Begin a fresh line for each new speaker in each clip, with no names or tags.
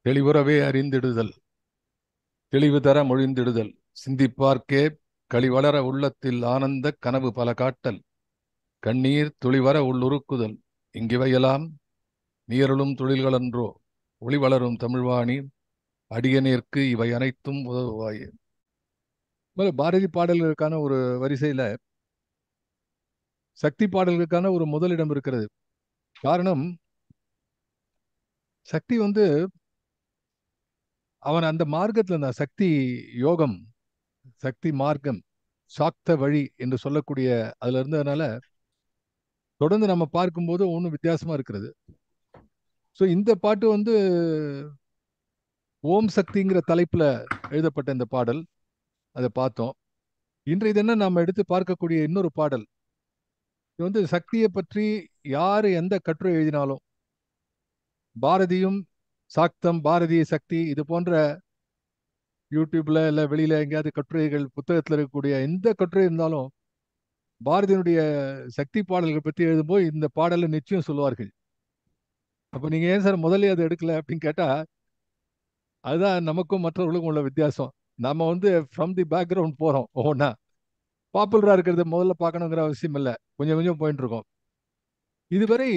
தெளிவுறவே அறிந்திடுதல், தெளிவு தர மொழிந்திடுதல், சிந்திப்பார்க்கே களிவளர உள்ளத்தில் ஆனந்த கனவு பல காட்டல், கண்ணீர் துளிவர உள்ளுருக்குதல், இங்கிவையெல்லாம் நீயருளும் தொழில்களன்றோ, ஒளி வளரும் தமிழ்வாணி அடியநேர்க்கு இவை அனைத்தும் உதவுவாயே. பாரதி பாடல்களுக்கான ஒரு வரிசையில சக்தி பாடல்களுக்கான ஒரு முதலிடம் இருக்கிறது. காரணம், சக்தி அவன் அந்த மார்க்கத்துல இருந்தான். சக்தி யோகம், சக்தி மார்க்கம், சாக்த வழி என்று சொல்லக்கூடிய அதுல இருந்ததுனால தொடர்ந்து நம்ம பார்க்கும்போது ஒன்றும் வித்தியாசமா இருக்கிறது. ஸோ இந்த பாட்டு ஓம் சக்திங்கிற தலைப்புல எழுதப்பட்ட இந்த பாடல், அதை பார்த்தோம். இன்றைய தினம் நாம் எடுத்து பார்க்கக்கூடிய இன்னொரு பாடல், இது சக்தியை பற்றி யாரு எந்த கட்டுரை எழுதினாலும், பாரதியும் சாக்தம், பாரதிய சக்தி, இது போன்ற யூடியூப்ல இல்ல வெளியில எங்கேயாவது கட்டுரைகள் புத்தகத்தில் இருக்கக்கூடிய எந்த கட்டுரை இருந்தாலும் பாரதியினுடைய சக்தி பாடல்கள் பற்றி எழுதும்போது இந்த பாடலை நிச்சயம் சொல்லுவார்கள். அப்ப நீங்க ஏன் சார் முதல்ல அதை எடுக்கல அப்படின்னு கேட்டா, அதுதான் நமக்கும் மற்றவர்களுக்கும் உள்ள வித்தியாசம். நம்ம ஃப்ரம் தி பேக்ரவுண்ட் போறோம். ஒவ்வொன்னா பாப்புலரா இருக்கிறத முதல்ல பார்க்கணுங்கிற அவசியம் இல்லை, கொஞ்சம் கொஞ்சம் போயிட்டு இருக்கோம். இதுவரை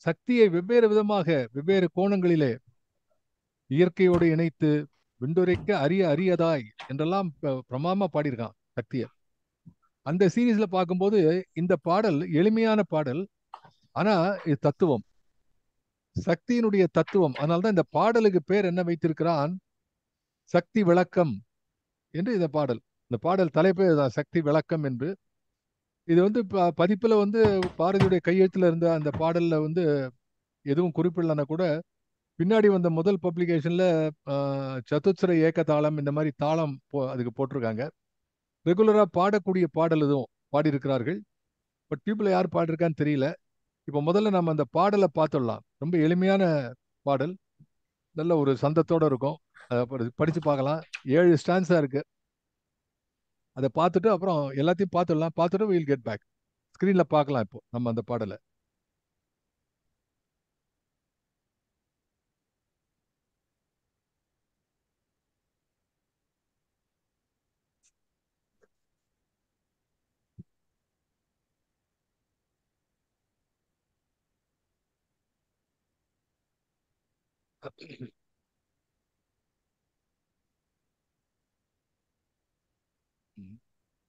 சக்தியை வெவ்வேறு விதமாக வெவ்வேறு கோணங்களிலே இயற்கையோடு இணைத்து விண்டுரைக்க அரிய அரியதாய் என்றெல்லாம் பிரமாமா பாடியிருக்கான் சக்தியை. அந்த சீரீஸ்ல பார்க்கும்போது இந்த பாடல் எளிமையான பாடல், ஆனா இது தத்துவம், சக்தியினுடைய தத்துவம். அதனால்தான் இந்த பாடலுக்கு பேர் என்ன வைத்திருக்கிறான், சக்தி விளக்கம் என்று இந்த பாடல். இந்த பாடல் தலைப்பே சக்தி விளக்கம் என்று. இது பதிப்புல பாரதியுடைய கையெழுத்துல இருந்த அந்த பாடல்ல எதுவும் குறிப்பிடலன்னா கூட பின்னாடி வந்த முதல் பப்ளிகேஷன்ல சதுஸ்ர ஏக தாளம் இந்த மாதிரி தாளம் அதுக்கு போட்டிருக்காங்க. ரெகுலரா பாடக்கூடிய பாடல் எதுவும் பாடியிருக்கிறார்கள். பட் டியூப்ல யார் பாடிருக்கான்னு தெரியல. இப்போ முதல்ல நம்ம அந்த பாடலை பார்த்துடலாம். ரொம்ப எளிமையான பாடல், நல்ல ஒரு சந்தத்தோட இருக்கும். அதை படிச்சு பார்க்கலாம். 7 ஸ்டான்ஸா இருக்கு. அதை பார்த்துட்டு அப்புறம் எல்லாத்தையும் பார்த்துடலாம். பார்த்துட்டு வீல் கெட் பேக். ஸ்கிரீன்ல பார்க்கலாம் இப்போ நம்ம அந்த பாடலை.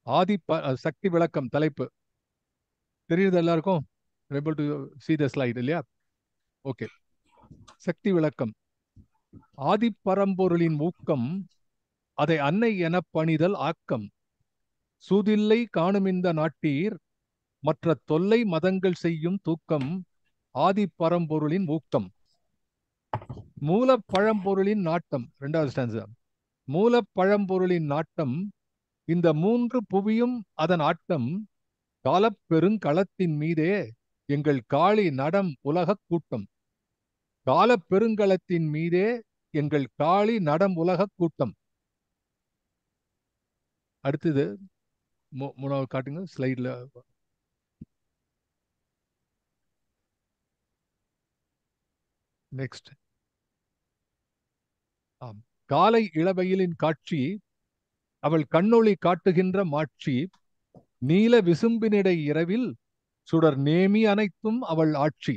ஆதி சக்தி விளக்கம் தலைப்பு தெரியுது எல்லாருக்கும்? Able to see the slide இல்லையா? ஓகே. சக்தி விளக்கம். ஆதிப்பரம்பொருளின் ஊக்கம், அதை அன்னை எனப் பணிதல் ஆக்கம், சூதில்லை காணுமிந்த நாட்டீர் மற்ற தொல்லை மதங்கள் செய்யும் தூக்கம், ஆதிப்பரம்பொருளின் ஊக்கம். மூலப்பழம்பொருளின் நாட்டம், 2வது ஸ்டான்ஸா. மூலப்பழம்பொருளின் நாட்டம், இந்த 3 புவியும் அதன் ஆட்டம், காலப்பெருங்களத்தின் மீதே எங்கள் காளி நடம் உலகக் கூட்டம். காலப்பெருங்களத்தின் மீதே எங்கள் காளி நடம் உலகக் கூட்டம். அடுத்தது 3வது காட்டுங்க ஸ்லைட்ல. நெக்ஸ்ட். ஆம். காலை இளவெயிலின் காட்சி, அவள் கண்ணொளி காட்டுகின்ற மாட்சி, நீல விசும்பினிடை இரவில் சுடர் நேமி அனைத்தும் அவள் ஆட்சி.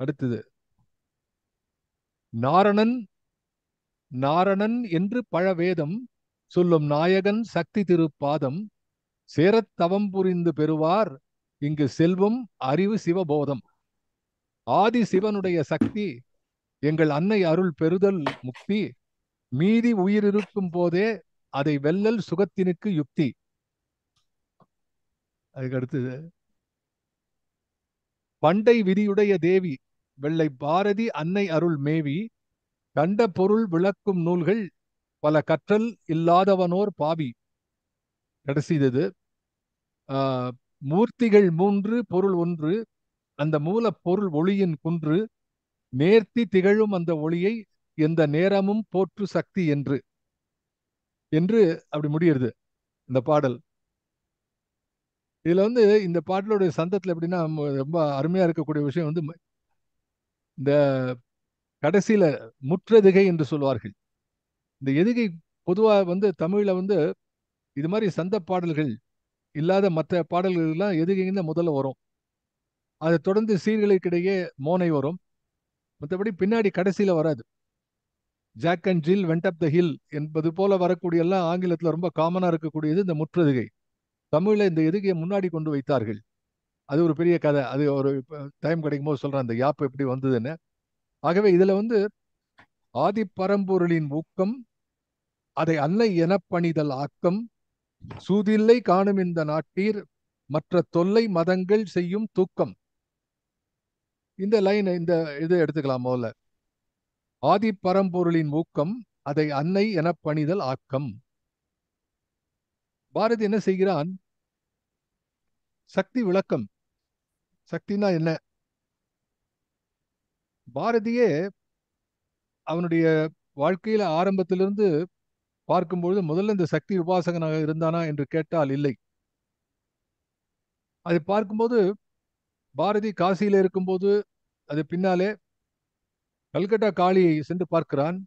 அடுத்தது. நாரணன் நாரணன் என்று பழவேதம் சொல்லும் நாயகன் சக்தி திருப்பாதம், சேரத் தவம் புரிந்து பெறுவார் இங்கு செல்வம் அறிவு சிவபோதம். ஆதி சிவனுடைய சக்தி எங்கள் அன்னை அருள் பெறுதல் முக்தி, மீதி உயிர் இருக்கும் போதே அதை வெல்லல் சுகத்தினுக்கு யுக்தி. அதுக்கு அடுத்தது. பண்டை விதியுடைய தேவி வெள்ளை பாரதி அன்னை அருள் மேவி, கண்ட பொருள் விளக்கும் நூல்கள் பல கற்றல் இல்லாதவனோர் பாவி. கடைசிது. மூர்த்திகள் 3 பொருள் 1, அந்த மூல பொருள் ஒளியின் குன்று, நேர்த்தி திகழும் அந்த ஒளியை எந்த நேரமும் போற்று சக்தி என்று என்று அப்படி முடியுது இந்த பாடல். இதுல இந்த பாடலுடைய சந்தத்துல எப்படின்னா ரொம்ப அருமையா இருக்கக்கூடிய விஷயம் இந்த கடைசியில முற்றெதுகை என்று சொல்வார்கள். இந்த எதுகை பொதுவா தமிழ்ல இது மாதிரி சந்த பாடல்கள் இல்லாத மற்ற பாடல்கள் எல்லாம் எதுகைன்னு முதல்ல வரும். அதை தொடர்ந்து சீர்களுக்கிடையே மோனை வரும். மற்றபடி பின்னாடி கடைசியில வராது. Jack and Jill went up the hill என்பது போல வரக்கூடிய எல்லாம் ஆங்கிலத்தில் ரொம்ப காமனா இருக்கக்கூடியது இந்த முற்றெதுகை. தமிழ்ல இந்த எதுகையை முன்னாடி கொண்டு வைத்தார்கள். அது ஒரு பெரிய கதை. அது ஒரு டைம் கிடைக்கும் போது சொல்றேன் அந்த யாப்பு எப்படி வந்ததுன்னு. ஆகவே இதுல ஆதி பரம்பொருளின் ஊக்கம், அதை அன்னை எனப்பணிதல் ஆக்கம், சூதில்லை காணும் இந்த நாட்டீர் மற்ற தொல்லை மதங்கள் செய்யும் தூக்கம். இந்த லைன் இந்த இது எடுத்துக்கலாம் முதல்ல. ஆதி பரம்பொருளின் ஊக்கம், அதை அன்னை எனப்பணிதல் ஆக்கம். பாரதி என்ன செய்கிறான்? சக்தி விளக்கம். சக்தினா என்ன? பாரதியே அவனுடைய வாழ்க்கையில ஆரம்பத்திலிருந்து பார்க்கும்பொழுது முதல்ல இந்த சக்தி உபாசகனாக இருந்தானா என்று கேட்டால் இல்லை. அதை பார்க்கும்போது பாரதி காசியில இருக்கும்போது அது பின்னாலே கல்கட்டா காளியை சென்று பார்க்கிறான்.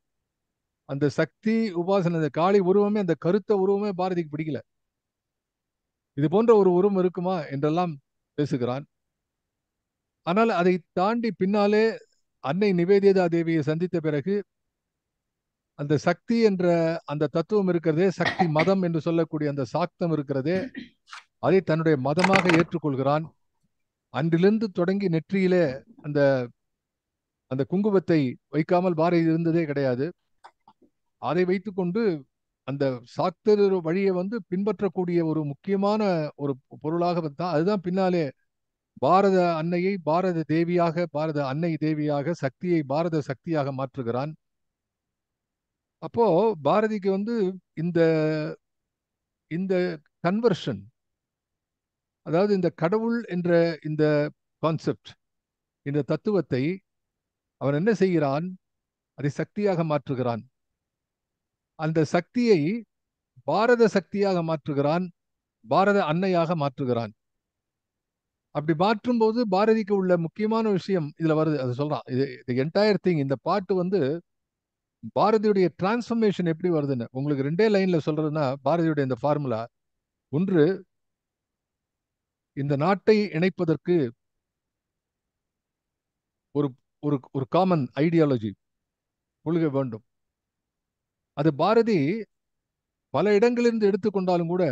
அந்த சக்தி உபாசனை, அந்த காளி உருவமே, அந்த கருத்த உருவமே பாரதிக்கு பிடிக்கல. இது போன்ற ஒரு உருவம் இருக்குமா என்றெல்லாம் பேசுகிறான். ஆனால் அதை தாண்டி பின்னாலே அன்னை நிவேதிதா தேவியை சந்தித்த பிறகு அந்த சக்தி என்ற அந்த தத்துவம் இருக்கிறதே, சக்தி மதம் என்று சொல்லக்கூடிய அந்த சாக்தம் இருக்கிறதே, அதை தன்னுடைய மதமாக ஏற்றுக்கொள்கிறான். அன்றிலிருந்து தொடங்கி நெற்றியிலே அந்த அந்த குங்குமத்தை வைக்காமல் பாரதி இருந்ததே கிடையாது. அதை வைத்துக்கொண்டு அந்த சாக்தர் வழியை பின்பற்றக்கூடிய ஒரு முக்கியமான ஒரு பொருளாக தான். அதுதான் பின்னாலே பாரத அன்னையை பாரத தேவியாக, பாரத அன்னை தேவியாக, சக்தியை பாரத சக்தியாக மாற்றுகிறான். அப்போ பாரதிக்கு இந்த இந்த கன்வர்ஷன், அதாவது இந்த கடவுள் என்ற இந்த கான்செப்ட், இந்த தத்துவத்தை அவன் என்ன செய்கிறான்? அதை சக்தியாக மாற்றுகிறான். அந்த சக்தியை பாரத சக்தியாக மாற்றுகிறான், பாரத அன்னையாக மாற்றுகிறான். அப்படி மாற்றும் போது பாரதிக்கு உள்ள முக்கியமான விஷயம் இதுல வருது. அது சொல்றான். இது என்டையர் திங், இந்த பாட்டு பாரதியுடைய டிரான்ஸ்ஃபர்மேஷன் எப்படி வருதுன்னு உங்களுக்கு ரெண்டே லைன்ல சொல்றதுன்னா, பாரதியுடைய இந்த ஃபார்முலா. ஒன்று, இந்த நாட்டை இணைப்பதற்கு ஒரு ஒரு ஒரு காமன் ஐடியாலஜி, கொள்கை வேண்டும். அது பாரதி பல இடங்களிலிருந்து எடுத்துக்கொண்டாலும் கூட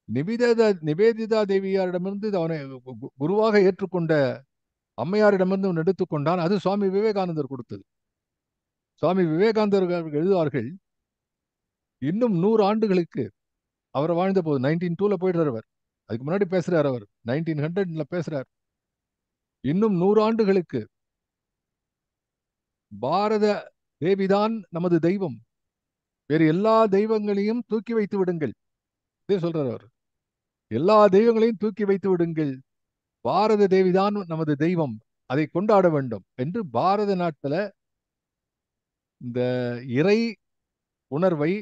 நிவேதிதா தேவியாரிடமிருந்து அவனை குருவாக ஏற்றுக்கொண்ட அம்மையாரிடமிருந்து அவன் எடுத்துக்கொண்டான். அது சுவாமி விவேகானந்தர் கொடுத்தது. சுவாமி விவேகானந்தர் எழுதுவார்கள், இன்னும் 100 ஆண்டுகளுக்கு அவர் வாழ்ந்த போது 1902 போயிடுறார் அவர். அதுக்கு முன்னாடி பேசுறார் அவர், 1900 பேசுறார். இன்னும் 100 ஆண்டுகளுக்கு பாரத தேவிதான் நமது தெய்வம், வேறு எல்லா தெய்வங்களையும் தூக்கி வைத்து விடுங்கள். இதே சொல்றார் அவர். எல்லா தெய்வங்களையும் தூக்கி வைத்து விடுங்கள், பாரத தேவிதான் நமது தெய்வம், அதை கொண்டாட வேண்டும் என்று பாரத நாட்டில் இந்த இறை உணர்வை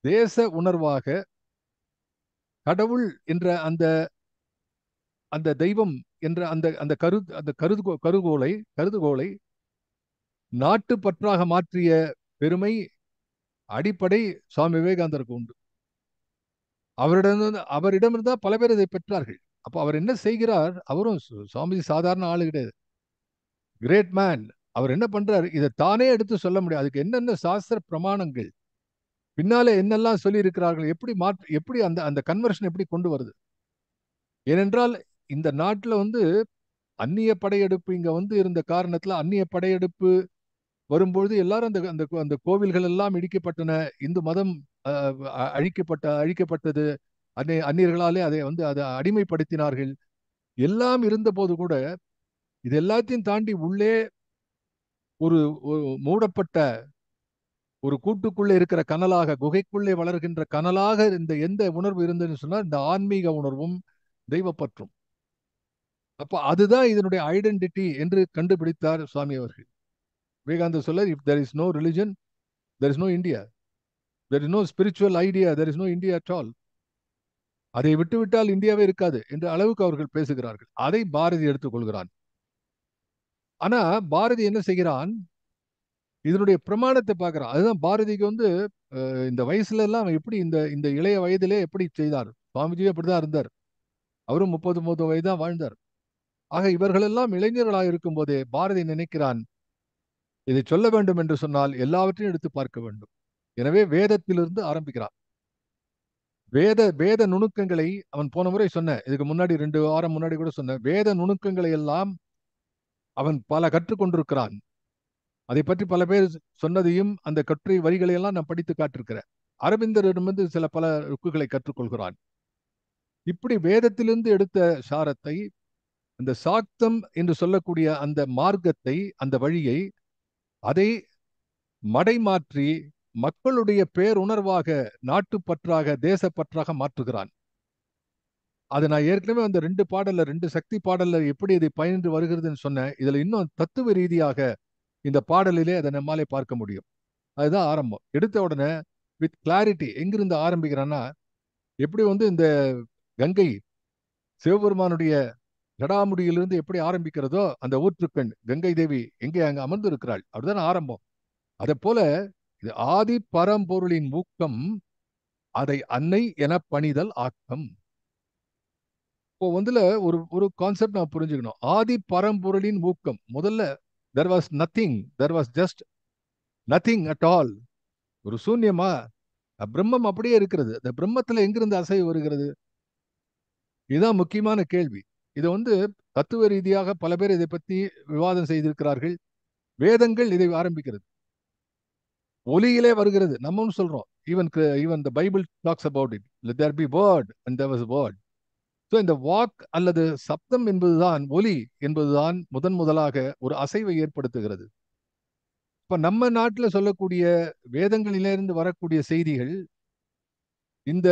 தேச உணர்வாக, கடவுள் என்ற அந்த அந்த தெய்வம் என்ற அந்த அந்த கருதுகோளை நாட்டு பற்றாக மாற்றிய பெருமை, அடிப்படை சுவாமி விவேகானந்தருக்கு உண்டு. அவரிடமிருந்து பல பேர் இதை பெற்றார்கள். அப்போ அவர் என்ன செய்கிறார்? அவரும் சுவாமிஜி சாதாரண ஆளு கிடையாது, கிரேட் மேன். அவர் என்ன பண்றார்? இதை தானே எடுத்து சொல்ல முடியாது. அதுக்கு என்னென்ன சாஸ்திர பிரமாணங்கள் பின்னாலே என்னெல்லாம் சொல்லி இருக்கிறார்கள், எப்படி அந்த அந்த கன்வர்ஷன் எப்படி கொண்டு வருது? ஏனென்றால் இந்த நாட்டில் அந்நிய படையெடுப்பு இங்க இருந்த காரணத்துல, அந்நிய படையெடுப்பு வரும்பொழுது எல்லாரும் அந்த அந்த அந்த கோவில்கள் எல்லாம் இடிக்கப்பட்டன, இந்து மதம் அழிக்கப்பட்டது, அந்நியர்களாலே அதை அடிமைப்படுத்தினார்கள். எல்லாம் இருந்த போது கூட இது எல்லாத்தையும் தாண்டி உள்ளே ஒரு மூடப்பட்ட ஒரு கூட்டுக்குள்ளே இருக்கிற கனலாக, குகைக்குள்ளே வளர்கின்ற கனலாக இந்த எந்த உணர்வு இருந்ததுன்னு சொன்னா, இந்த ஆன்மீக உணர்வும் தெய்வப்பற்றும். அப்ப அதுதான் இதனுடைய ஐடென்டிட்டி என்று கண்டுபிடித்தார் சுவாமி அவர்கள். விவேகானந்தர் சொல்ல, if there is no religion, there is no India. There is no spiritual idea, there is no India at all. அதை விட்டுவிட்டால் இந்தியாவே இருக்காது என்ற அளவுக்கு அவர்கள் பேசுகிறார்கள். அதை பாரதி எடுத்துக்கொள்கிறான். ஆனா பாரதி என்ன செய்கிறான், இதனுடைய பிரமாணத்தை பார்க்கிறான். அதுதான் பாரதிக்கு வந்து இந்த வயசுல எல்லாம் அவன் எப்படி இந்த இந்த இளைய வயதிலே எப்படி செய்தார். சுவாமிஜியும் அப்படிதான் இருந்தார். அவரும் 30 வயது தான் வாழ்ந்தார். ஆக இவர்களெல்லாம் இளைஞர்களாக இருக்கும் போதே பாரதி நினைக்கிறான், இதை சொல்ல வேண்டும் என்று சொன்னால் எல்லாவற்றையும் எடுத்து பார்க்க வேண்டும். எனவே வேதத்திலிருந்து ஆரம்பிக்கிறான். வேத வேத நுணுக்கங்களை அவன் போன முறை சொன்ன, இதுக்கு முன்னாடி 2 வாரம் முன்னாடி கூட சொன்ன, வேத நுணுக்கங்களை எல்லாம் அவன் பல கற்றுக்கொண்டிருக்கிறான். அதை பற்றி பல பேர் சொன்னதையும் அந்த கட்டுரை வரிகளை எல்லாம் நான் படித்து காட்டிருக்கிறேன். அரவிந்தரிடமிருந்து சில பல ருக்குகளை கற்றுக்கொள்கிறான். இப்படி வேதத்திலிருந்து எடுத்த சாரத்தை, அந்த சாக்தம் என்று சொல்லக்கூடிய அந்த மார்க்கத்தை, அந்த வழியை, அதை மடைமாற்றி மக்களுடைய பேருணர்வாக, நாட்டுப்பற்றாக, தேசப்பற்றாக மாற்றுகிறான். அது நான் ஏற்கனவே அந்த 2 பாடல்ல, 2 சக்தி பாடல்ல எப்படி இதை பயின்று வருகிறதுன்னு சொன்னேன். இதுல இன்னும் தத்துவ ரீதியாக இந்த பாடலிலே அதை நம்மாலே பார்க்க முடியும். அதுதான் ஆரம்பம். எடுத்த உடனே வித் கிளாரிட்டி எங்கிருந்து ஆரம்பிக்கிறான்னா, எப்படி வந்து இந்த கங்கை சிவபெருமானுடைய ஜடாமுடியிலிருந்து எப்படி ஆரம்பிக்கிறதோ, அந்த ஊற்றுக்கண் கங்கை தேவி எங்கே அங்க அமர்ந்து இருக்கிறாள், அப்படிதான் ஆரம்பம். அதை போல இது ஆதி பரம்பொருளின் ஊக்கம், அதை அன்னை என பணிதல் ஆக்கம். இப்போ வந்துல ஒரு ஒரு கான்செப்ட் நான் புரிஞ்சுக்கணும். ஆதி பரம்பொருளின் ஊக்கம், முதல்ல there was nothing, there was just nothing at all. ஒரு சூன்யமா, பிரம்மம் அப்படியே இருக்கிறது. அந்த பிரம்மத்துல எங்கிருந்து அசைவு வருகிறது? இதுதான் முக்கியமான கேள்வி. இதை வந்து தத்துவ ரீதியாக பல பேர் இதை பத்தி விவாதம் செய்திருக்கிறார்கள். வேதங்கள் இதை ஆரம்பிக்கிறது. ஒலியிலே வருகிறது. நம்மன்னு சொல்றோம். Even the Bible talks about it. Let there be word and there was word. So இந்த வாக் அல்லது சப்தம் என்பதுதான், ஒலி என்பதுதான் முதலாக ஒரு அசைவை ஏற்படுத்துகிறது. இப்ப நம்ம நாட்டில் சொல்லக்கூடிய வேதங்களிலிருந்து வரக்கூடிய செய்திகள் இந்த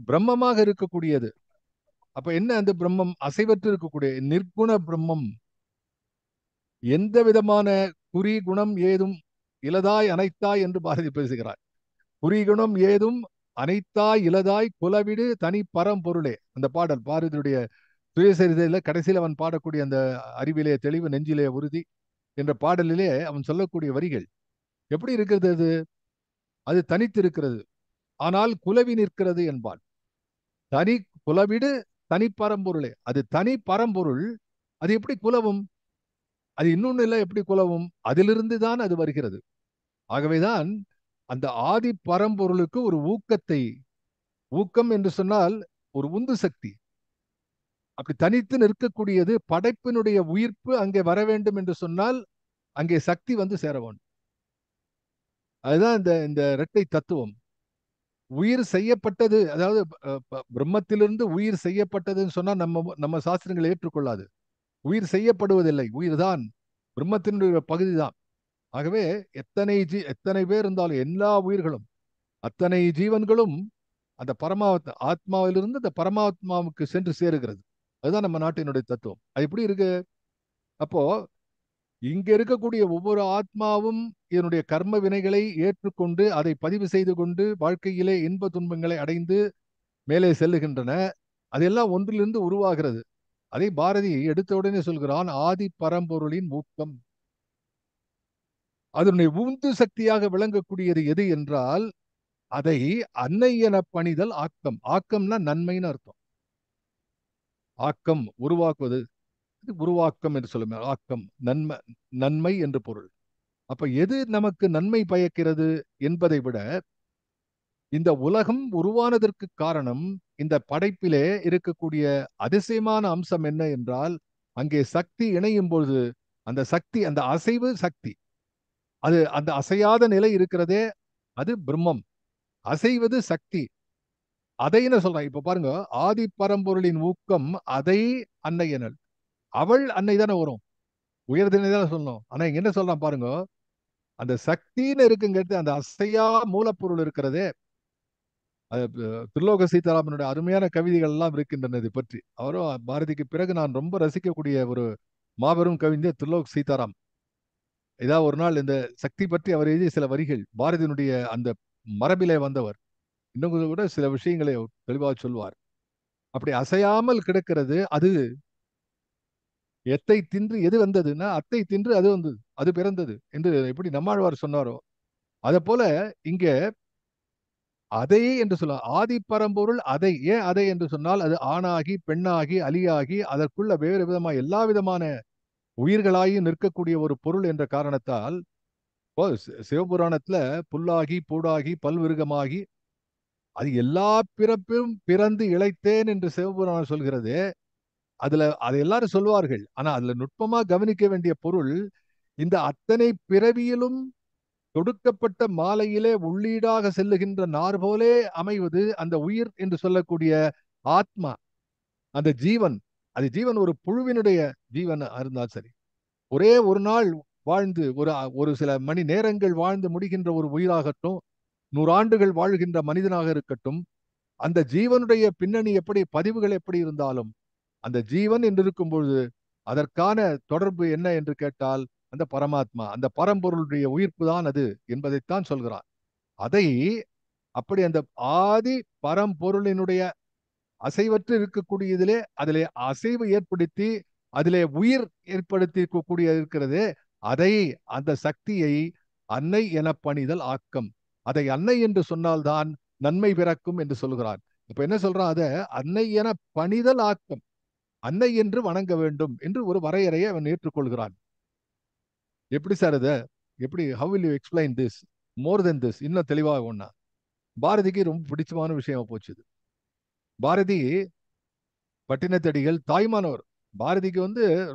பிரம்மமாக இருக்கக்கூடியது. அப்ப என்ன அந்த பிரம்மம்? அசைவற்று இருக்கக்கூடிய நிர்குண பிரம்மம். எந்த விதமான குறி குணம் ஏதும் இலதாய் அனைத்தாய் என்று பாரதி பேசுகிறார். குறிகுணம் ஏதும் அனைத்தாய் இலதாய் குலவிடு தனி பரம்பொருளே. அந்த பாடல் பாரதியுடைய சுயசரிதையில கடைசியில் அவன் பாடக்கூடிய அந்த அறிவிலே தெளிவு நெஞ்சிலே உறுதி என்ற பாடலிலே அவன் சொல்லக்கூடிய வரிகள் எப்படி இருக்கிறது? அது அது தனித்து இருக்கிறது, ஆனால் குலவி நிற்கிறது என்பான். தனி குலவிடு தனி பரம்பொருளே. அது தனி பரம்பொருள். அது எப்படி குலவும்? அது இன்னொன்னு இல்லை, எப்படி குலவும்? அதிலிருந்து தான் அது வருகிறது. ஆகவேதான் அந்த ஆதி பரம்பொருளுக்கு ஒரு ஊக்கத்தை, ஊக்கம் என்று சொன்னால் ஒரு உந்து சக்தி, அப்படி தனித்து நிற்கக்கூடியது. படைப்பினுடைய உயிர்ப்பு அங்கே வர வேண்டும் என்று சொன்னால் அங்கே சக்தி வந்து சேர வேண்டும். அதுதான் இந்த இந்த இரட்டை தத்துவம். உயிர் செய்யப்பட்டது, அதாவது பிரம்மத்திலிருந்து உயிர் செய்யப்பட்டதுன்னு சொன்னா நம்ம நம்ம சாஸ்திரங்களை ஏற்றுக்கொள்ளாது. உயிர் செய்யப்படுவதில்லை, உயிர் தான் பிரம்மத்தினுடைய பகுதி தான். ஆகவே எத்தனை பேர் இருந்தாலும் எல்லா உயிர்களும், அத்தனை ஜீவன்களும் அந்த ஆத்மாவிலிருந்து அந்த பரமாத்மாவுக்கு சென்று சேருகிறது. அதுதான் நம்ம நாட்டினுடைய தத்துவம். அது எப்படி இருக்கு? அப்போ இங்க இருக்கக்கூடிய ஒவ்வொரு ஆத்மாவும் இதனுடைய கர்ம வினைகளை ஏற்றுக்கொண்டு அதை பதிவு செய்து கொண்டு வாழ்க்கையிலே இன்ப துன்பங்களை அடைந்து மேலே செல்லுகின்றன. அதெல்லாம் ஒன்றிலிருந்து உருவாகிறது. அதை பாரதி எடுத்த உடனே சொல்கிறான், ஆதி பரம்பொருளின் ஊக்கம். அதனுடைய உந்து சக்தியாக விளங்கக்கூடியது எது என்றால், அதை அன்னை என பணிதல் ஆக்கம். ஆக்கம்னா நன்மைன்னு அர்த்தம். ஆக்கம் உருவாக்குவது, உருவாக்கம் என்று சொல்லுமே, ஆக்கம் நன்மை, நன்மை என்று பொருள். அப்ப எது நமக்கு நன்மை பயக்கிறது என்பதை விட, இந்த உலகம் உருவானதற்கு காரணம், இந்த படைப்பிலே இருக்கக்கூடிய அதிசயமான அம்சம் என்ன என்றால், அங்கே சக்தி இணையும் பொழுது அந்த சக்தி, அந்த அசைவு சக்தி, அது அந்த அசையாத நிலை இருக்கிறதே, அது பிரம்மம். அசைவது சக்தி. அதை என்ன சொல்றான் இப்ப பாருங்க, ஆதி பரம்பொருளின் ஊக்கம் அதை அன்னை எனல். அவள் அன்னை தானே வரும், உயர்தினை தானே சொல்லணும். ஆனா இங்க என்ன சொல்றான் பாருங்க, அந்த சக்தின்னு இருக்குங்கிறது அந்த அசையா மூலப்பொருள் இருக்கிறதே. திருலோக சீதாராமனுடைய அருமையான கவிதைகள் எல்லாம் இருக்கின்றன இதை பற்றி. அவரும் பாரதிக்கு பிறகு நான் ரொம்ப ரசிக்கக்கூடிய ஒரு மாபெரும் கவிஞர் திருலோக் சீதாராம். ஏதாவது ஒரு நாள் இந்த சக்தி பற்றி அவர் எழுதிய சில வரிகள், பாரதியினுடைய அந்த மரபிலே வந்தவர், இன்னும் கூட சில விஷயங்களை தெளிவாக சொல்வார். அப்படி அசையாமல் கிடக்கிறது அது. எத்தை தின்று எது வந்ததுன்னா அத்தை தின்று அது வந்தது, அது பிறந்தது என்று எப்படி நம்மாழ்வார் சொன்னாரோ அத போல இங்க அதை என்று சொல்ல ஆதி பரம்பொருள் அதை. ஏன் அதை என்று சொன்னால் அது ஆணாகி பெண்ணாகி அலியாகி அதற்குள்ள வேறு விதமா எல்லா விதமான உயிர்களாகி நிற்கக்கூடிய ஒரு பொருள் என்ற காரணத்தால் இப்போ சிவபுராணத்துல புல்லாகி பூடாகி பல்விருகமாகி அது எல்லா பிறப்பும் பிறந்து இளைத்தேன் என்று சிவபுராணம் சொல்கிறது. அதை எல்லாரும் சொல்வார்கள். ஆனா அதுல நுட்பமா கவனிக்க வேண்டிய பொருள் இந்த அத்தனை பிறவியிலும் தொடுக்கப்பட்ட மாலையிலே உள்ளீடாக செல்லுகின்ற நார் போலே அமைவது அந்த உயிர் என்று சொல்லக்கூடிய ஆத்மா, அந்த ஜீவன். அது ஜீவன் ஒரு புழுவினுடைய ஜீவன் இருந்தால் சரி, ஒரே ஒரு நாள் வாழ்ந்து ஒரு ஒரு சில மணி நேரங்கள் வாழ்ந்து முடிகின்ற ஒரு உயிராகட்டும், 100 ஆண்டுகள் வாழ்கின்ற மனிதனாக இருக்கட்டும், அந்த ஜீவனுடைய பின்னணி எப்படி பதிவுகள் எப்படி இருந்தாலும் அந்த ஜீவன் என்று இருக்கும் பொழுது அதற்கான தொடர்பு என்ன என்று கேட்டால் அந்த பரமாத்மா, அந்த பரம்பொருளுடைய உயிர்ப்பு தான் அது என்பதைத்தான் சொல்கிறான். அதை அப்படி அந்த ஆதி பரம்பொருளினுடைய அசைவற்று இருக்கக்கூடியதிலே அதிலே அசைவு ஏற்படுத்தி அதிலே உயிர் ஏற்படுத்தி இருக்கக்கூடிய இருக்கிறது. அதை அந்த சக்தியை அன்னை என பணிதல் ஆக்கம். அதை அன்னை என்று சொன்னால்தான் நன்மை பிறக்கும் என்று சொல்கிறான். இப்ப என்ன சொல்றான்? அத அன்னை என பணிதல் ஆக்கம், அன்னை என்று வணங்க வேண்டும் என்று ஒரு வரையறையை அவன் ஏற்றுக்கொள்கிறான். எப்படி சார் அது? எப்படி? How will you explain this more then this? இன்னும் தெளிவாக ஒண்ணா பாரதிக்கு ரொம்ப பிடிச்சமான விஷயமா போச்சு. பாரதி பட்டினத்தடிகள் தாய்மானவர். பாரதிக்கு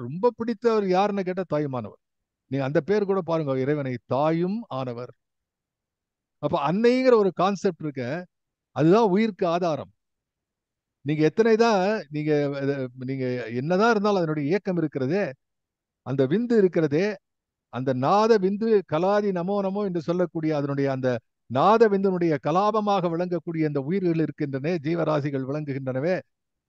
ரொம்ப பிடித்தவர் யாருன்னு கேட்டா தாய்மானவர். நீங்க அந்த பேர் கூட பாருங்க, இறைவனை தாயும் ஆனவர். அப்ப அன்னைங்கிற ஒரு கான்செப்ட் இருக்க, அதுதான் உயிருக்கு ஆதாரம். நீங்க எத்தனைதான் நீங்க நீங்க என்னதான் இருந்தாலும் அதனுடைய இயக்கம் இருக்கிறதே, அந்த விந்து இருக்கிறதே, அந்த நாத விந்து கலாதி நமோ நமோ என்று சொல்லக்கூடிய அதனுடைய அந்த நாத விந்தனுடைய கலாபமாக விளங்கக்கூடிய அந்த உயிர்கள் இருக்கின்றன, ஜீவராசிகள் விளங்குகின்றனவே.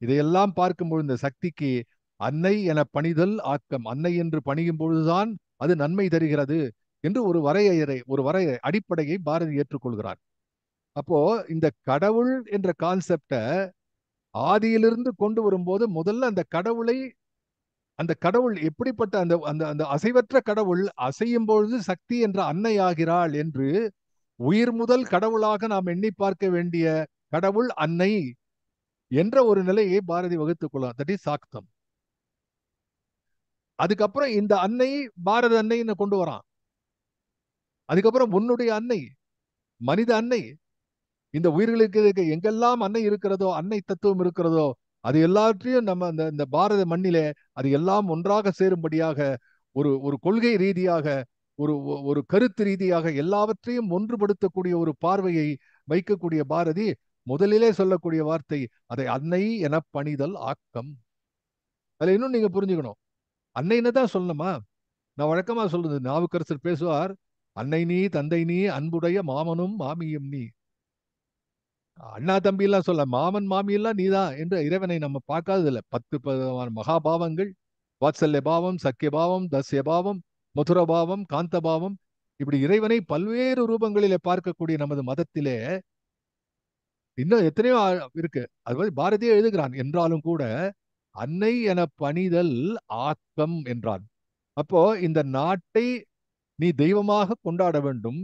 இதையெல்லாம் பார்க்கும்போது இந்த சக்திக்கு அன்னை என பணிதல் ஆக்கம், அன்னை என்று பணியும் பொழுதுதான் அது நன்மை தருகிறது என்று ஒரு வரையறை அடிப்படையை பாரதி ஏற்றுக்கொள்கிறார். அப்போ இந்த கடவுள் என்ற கான்செப்ட ஆதியிலிருந்து கொண்டு வரும்போது முதல்ல அந்த கடவுள் எப்படிப்பட்ட அந்த அந்த அந்த அசைவற்ற கடவுள் அசையும் பொழுது சக்தி என்ற அன்னை ஆகிறாள் என்று உயிர் முதல் கடவுளாக நாம் எண்ணி பார்க்க வேண்டிய கடவுள் அன்னை என்ற ஒரு நிலையை பாரதி வகுத்துக் கொள்ளலாம். தட் இஸ் சாக்தம். அதுக்கப்புறம் இந்த அன்னை பாரத அன்னைன்னு கொண்டு வரான். அதுக்கப்புறம் உன்னுடைய அன்னை, மனித அன்னை, இந்த உயிர்களுக்கு எங்கெல்லாம் அன்னை இருக்கிறதோ, அன்னை தத்துவம் இருக்கிறதோ, அது எல்லாற்றையும் நம்ம இந்த பாரத மண்ணிலே அது எல்லாம் ஒன்றாக சேரும்படியாக ஒரு ஒரு கொள்கை ரீதியாக ஒரு ஒரு கருத்து ரீதியாக எல்லாவற்றையும் ஒன்றுபடுத்தக்கூடிய ஒரு பார்வையை வைக்கக்கூடிய பாரதி முதலிலே சொல்லக்கூடிய வார்த்தை அதை அன்னை என பணிதல் ஆக்கம். அதுல இன்னும் நீங்க புரிஞ்சுக்கணும், அன்னைன்னு தான் சொல்லணுமா? நான் வழக்கமா சொல்றது, நாவுக்கரசர் பேசுவார், அன்னை நீ தந்தை நீ அன்புடைய மாமனும் மாமியும் நீ. அண்ணா தம்பி எல்லாம் சொல்ல, மாமன் மாமி எல்லாம் நீதான் என்று இறைவனை நம்ம பார்க்காதது இல்லை. 10 மகாபாவங்கள், வாத்சல்ய பாவம், சக்கிய பாவம், தஸ்ய பாவம், மதுர பாவம், காந்த பாவம், இப்படி இறைவனை பல்வேறு ரூபங்களிலே பார்க்கக்கூடிய நமது மதத்திலே இன்னும் எத்தனையோ இருக்கு. அது மாதிரி பாரதியே எழுதுகிறான். என்றாலும் கூட அன்னை என பணிதல் ஆக்கம் என்றான். அப்போ இந்த நாட்டை நீ தெய்வமாக கொண்டாட வேண்டும்.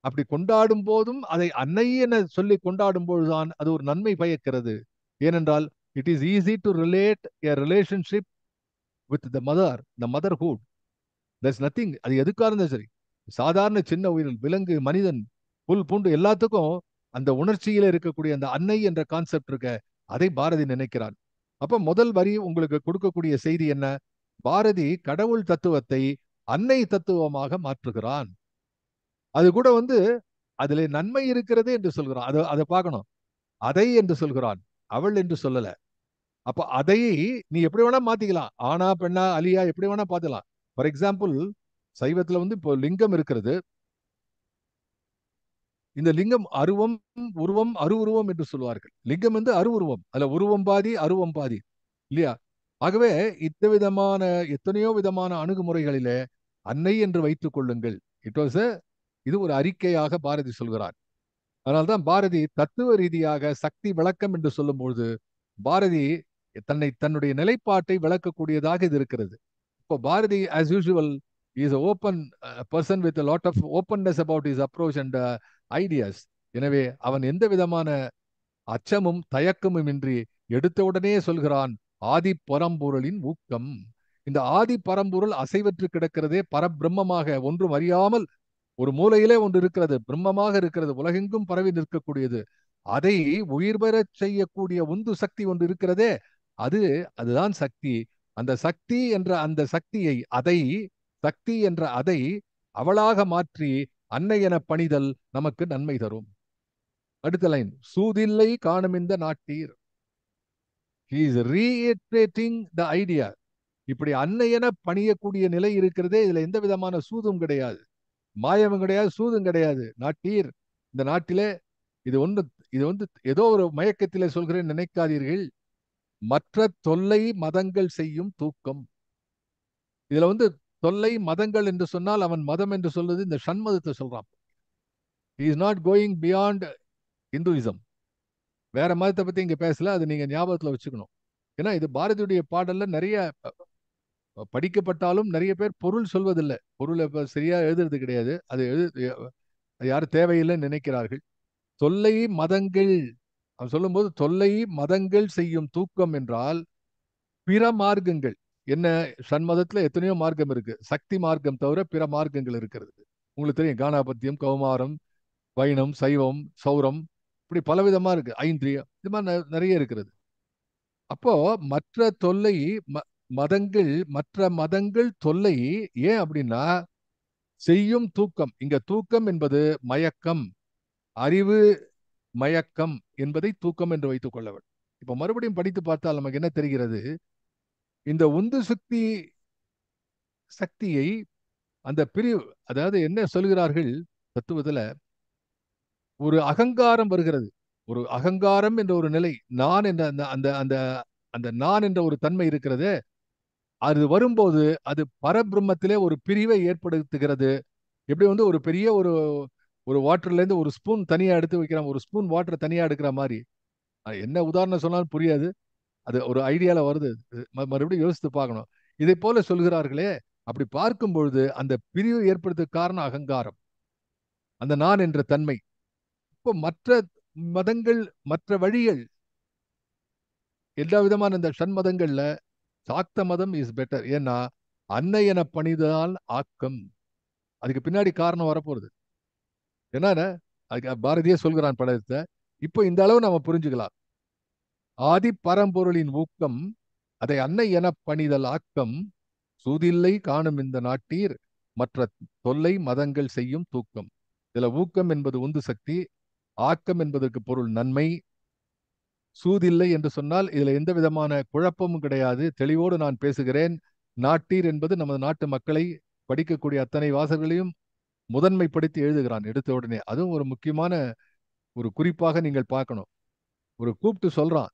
அப்படி கொண்டாடும் போதும் அதை அன்னை என சொல்லி கொண்டாடும் பொழுதுதான் அது ஒரு நன்மை பயக்கிறது. ஏனென்றால் it is easy to relate a relationship with the mother, the motherhood. That's nothing. அது எதுக்காக இருந்தாலும் சரி, சாதாரண சின்ன உயிரில் விலங்கு, மனிதன், புல் பூண்டு எல்லாத்துக்கும் அந்த உணர்ச்சியில இருக்கக்கூடிய அந்த அன்னை என்ற கான்செப்ட் இருக்க, அதை பாரதி நினைக்கிறான். அப்ப முதல் வரி உங்களுக்கு கொடுக்கக்கூடிய செய்தி என்ன? பாரதி கடவுள் தத்துவத்தை அன்னை தத்துவமாக மாற்றுகிறான். அது கூட அதிலே நன்மை இருக்கிறது என்று சொல்கிறான். அதை பார்க்கணும். அதை என்று சொல்கிறான், அவள் என்று சொல்லல. அப்ப அதை நீ எப்படி வேணா மாத்திக்கலாம். ஆனா பெண்ணா அலியா எப்படி வேணா பார்த்துக்கலாம். ஃபார் எக்ஸாம்பிள், சைவத்துல இப்போ லிங்கம் இருக்கிறது. இந்த லிங்கம் அருவம், உருவம், அருவுருவம் என்று சொல்வார்கள். லிங்கம் அருவுருவம், அதுல உருவம் பாதி அருவம் பாதி இல்லையா? ஆகவே விதமான எத்தனையோ விதமான அணுகுமுறைகளிலே அன்னை என்று வைத்துக் கொள்ளுங்கள். இட் வாஸ் இது ஒரு அறிக்கையாக பாரதி சொல்கிறார். அதனால்தான் பாரதி தத்துவ ரீதியாக சக்தி விளக்கம் என்று சொல்லும் பொழுது பாரதி தன்னுடைய நிலைப்பாட்டை விளக்கக்கூடியதாக இது இருக்கிறது. இப்போ Bharati as usual is open person with lot of openness about is approach and ideas. எனவே அவன் எந்த விதமான அச்சமும் தயக்கமும் இன்றி எடுத்தவுடனே சொல்கிறான் ஆதி பரம்பொருளின் ஊக்கம். இந்த ஆதி பரம்பொருள் அசைவற்று கிடக்கிறதே, பரபிரம்மமாக ஒன்றும் அறியாமல் ஒரு மூலையிலே ஒன்று இருக்கிறது, பிரம்மமாக இருக்கிறது, உலகெங்கும் பரவி நிற்கக்கூடியது. அதை உயிர் பெறச் செய்யக்கூடிய உந்து சக்தி ஒன்று இருக்கிறதே, அதுதான் சக்தி. அந்த சக்தி என்ற அந்த சக்தியை, அதை சக்தி என்ற அதை அவளாக மாற்றி அன்னை என பணிதல் நமக்கு நன்மை தரும். அடுத்த லைன், சூதில்லை காணும் இந்த நாட்டீர். He is reiterating the idea. இப்படி அன்னை என பணியக்கூடிய நிலை இருக்கிறதே, இதுல எந்த விதமான சூதும் கிடையாது, மாயமும் கிடையாது, சூதும் கிடையாது. நாட்டீர், இந்த நாட்டிலே இது வந்து ஏதோ ஒரு மயக்கத்திலே சொல்கிறேன் நினைக்காதீர்கள். மற்ற தொல்லை மதங்கள் செய்யும் தூக்கம். இதுல வந்து தொல்லை மதங்கள் என்று சொன்னால் அவன் மதம் என்று சொல்வது இந்த ஷண்மதத்தை சொல்றான். He is not going beyond Hinduism. வேற மதத்தை பத்தி இங்க பேசல, அது நீங்க ஞாபகத்துல வச்சுக்கணும். ஏன்னா இது பாரதியுடைய பாடல்ல நிறைய படிக்கப்பட்டாலும் நிறைய பேர் பொருள் சொல்வதில்லை, பொருளை சரியா எழுதுறது கிடையாது. அது யாரும் தேவையில்லைன்னு நினைக்கிறார்கள். தொல்லை மதங்கள் அவன் சொல்லும்போது, தொல்லை மதங்கள் செய்யும் தூக்கம் என்றால் பிற மார்க்கங்கள் என்ன? சண்மதத்துல எத்தனையோ மார்க்கம் இருக்கு, சக்தி மார்க்கம் தவிர பிற மார்க்கங்கள் இருக்கிறது. உங்களுக்கு தெரியும், கானாபத்தியம், கௌமாரம், வைணம், சைவம், சௌரம், இப்படி பலவிதமா இருக்கு, ஐந்திரியம், இது மாதிரி நிறைய இருக்கிறது. அப்போ மற்ற தொல்லை மதங்கள், மற்ற மதங்கள் தொல்லை ஏன் அப்படின்னா செய்யும் தூக்கம். இங்க தூக்கம் என்பது மயக்கம், அறிவு மயக்கம் என்பதை தூக்கம் என்று வைத்துக் கொள்ள வேண்டும். இப்ப மறுபடியும் படித்து பார்த்தால் நமக்கு என்ன தெரிகிறது? இந்த உந்து சக்தியை அந்த பிரிவு, அதாவது என்ன சொல்கிறார்கள் தத்துவத்துல, ஒரு அகங்காரம் வருகிறது. ஒரு அகங்காரம் என்ற ஒரு நிலை, நான் என்ற அந்த அந்த அந்த அந்த நான் என்ற ஒரு தன்மை இருக்கிறது. அது வரும்போது அது பரபிரம்மத்திலே ஒரு பிரிவை ஏற்படுத்துகிறது. எப்படி வந்து ஒரு பெரிய ஒரு ஒரு வாட்டர்ல இருந்து ஒரு ஸ்பூன் தனியா எடுத்து வைக்கிறான், ஒரு ஸ்பூன் வாட்டர் தனியா எடுக்கிற மாதிரி. என்ன உதாரணம் சொன்னாலும் புரியாது, அது ஒரு ஐடியால வருது. மறுபடியும் யோசித்து பார்க்கணும். இதை போல சொல்கிறார்களே, அப்படி பார்க்கும் பொழுது அந்த பிரிவு ஏற்படுத்த காரணம் அகங்காரம், அந்த நான் என்ற தன்மை. இப்போ மற்ற மதங்கள், மற்ற வழிகள், எல்லா விதமான இந்த ஷண்மதங்கள்ல சாக்த மதம் இஸ் பெட்டர். ஏன்னா அன்னை என பணிதால் ஆக்கம். அதுக்கு பின்னாடி காரணம் வரப்போறது என்னன்னா, அதுக்கு பாரதியே சொல்கிறான் படத்தை. இப்போ இந்த அளவு நம்ம புரிஞ்சுக்கலாம். ஆதி பரம்பொருளின் ஊக்கம், அதை அன்னை என பணிதல் ஆக்கம். சூதில்லை காணும் இந்த நாட்டீர், மற்ற தொல்லை மதங்கள் செய்யும் தூக்கம். இதுல ஊக்கம் என்பது உந்து சக்தி, ஆக்கம் என்பதற்கு பொருள் நன்மை. சூதில்லை என்று சொன்னால் இதுல எந்த விதமான குழப்பமும் கிடையாது, தெளிவோடு நான் பேசுகிறேன். நாட்டீர் என்பது நமது நாட்டு மக்களை, படிக்கக்கூடிய அத்தனை வாசகர்களையும் முதன்மைப்படுத்தி எழுதுகிறான் எடுத்த உடனே. அதுவும் ஒரு முக்கியமான ஒரு குறிப்பாக நீங்கள் பார்க்கணும். ஒரு கூப்பிட்டு சொல்றான்,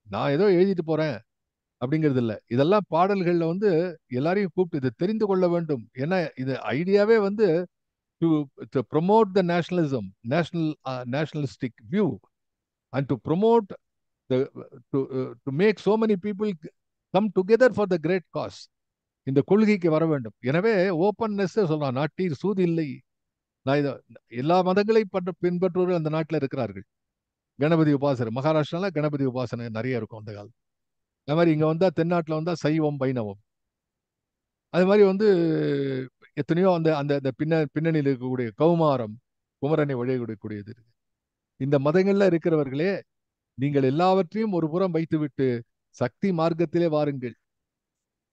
நான் ஏதோ எழுதிட்டு போறேன் அப்படிங்கிறது இல்லை. இதெல்லாம் பாடல்கள்ல வந்து எல்லாரையும் கூப்பிட்டு இதை தெரிந்து கொள்ள வேண்டும். ஏன்னா இது ஐடியாவே வந்து to promote the nationalism, nationalistic view, and to promote the to make so many people come together for the great cause. இந்த கொள்கைக்கு வர வேண்டும். எனவே ஓப்பன்னஸ் சொல்றான், நாட்டீர் சூது இல்லை. நான் இதை எல்லா மதங்களையும் பின்பற்றுவர்கள் அந்த நாட்டில் இருக்கிறார்கள். கணபதி உபாசனை, மகாராஷ்டிரால கணபதி உபாசனை நிறைய இருக்கும் அந்த காலம். அது மாதிரி இங்க வந்தா, தென்னாட்டில் வந்தா சைவம், வைணவம், அது மாதிரி வந்து எத்தனையோ அந்த அந்த பின்னணியில் இருக்கக்கூடிய கௌமாரம், குமரனை வழிபடக்கூடியது. இந்த மதங்கள்ல இருக்கிறவர்களே, நீங்கள் எல்லாவற்றையும் ஒரு புறம் வைத்துவிட்டு சக்தி மார்க்கத்திலே வாருங்கள்,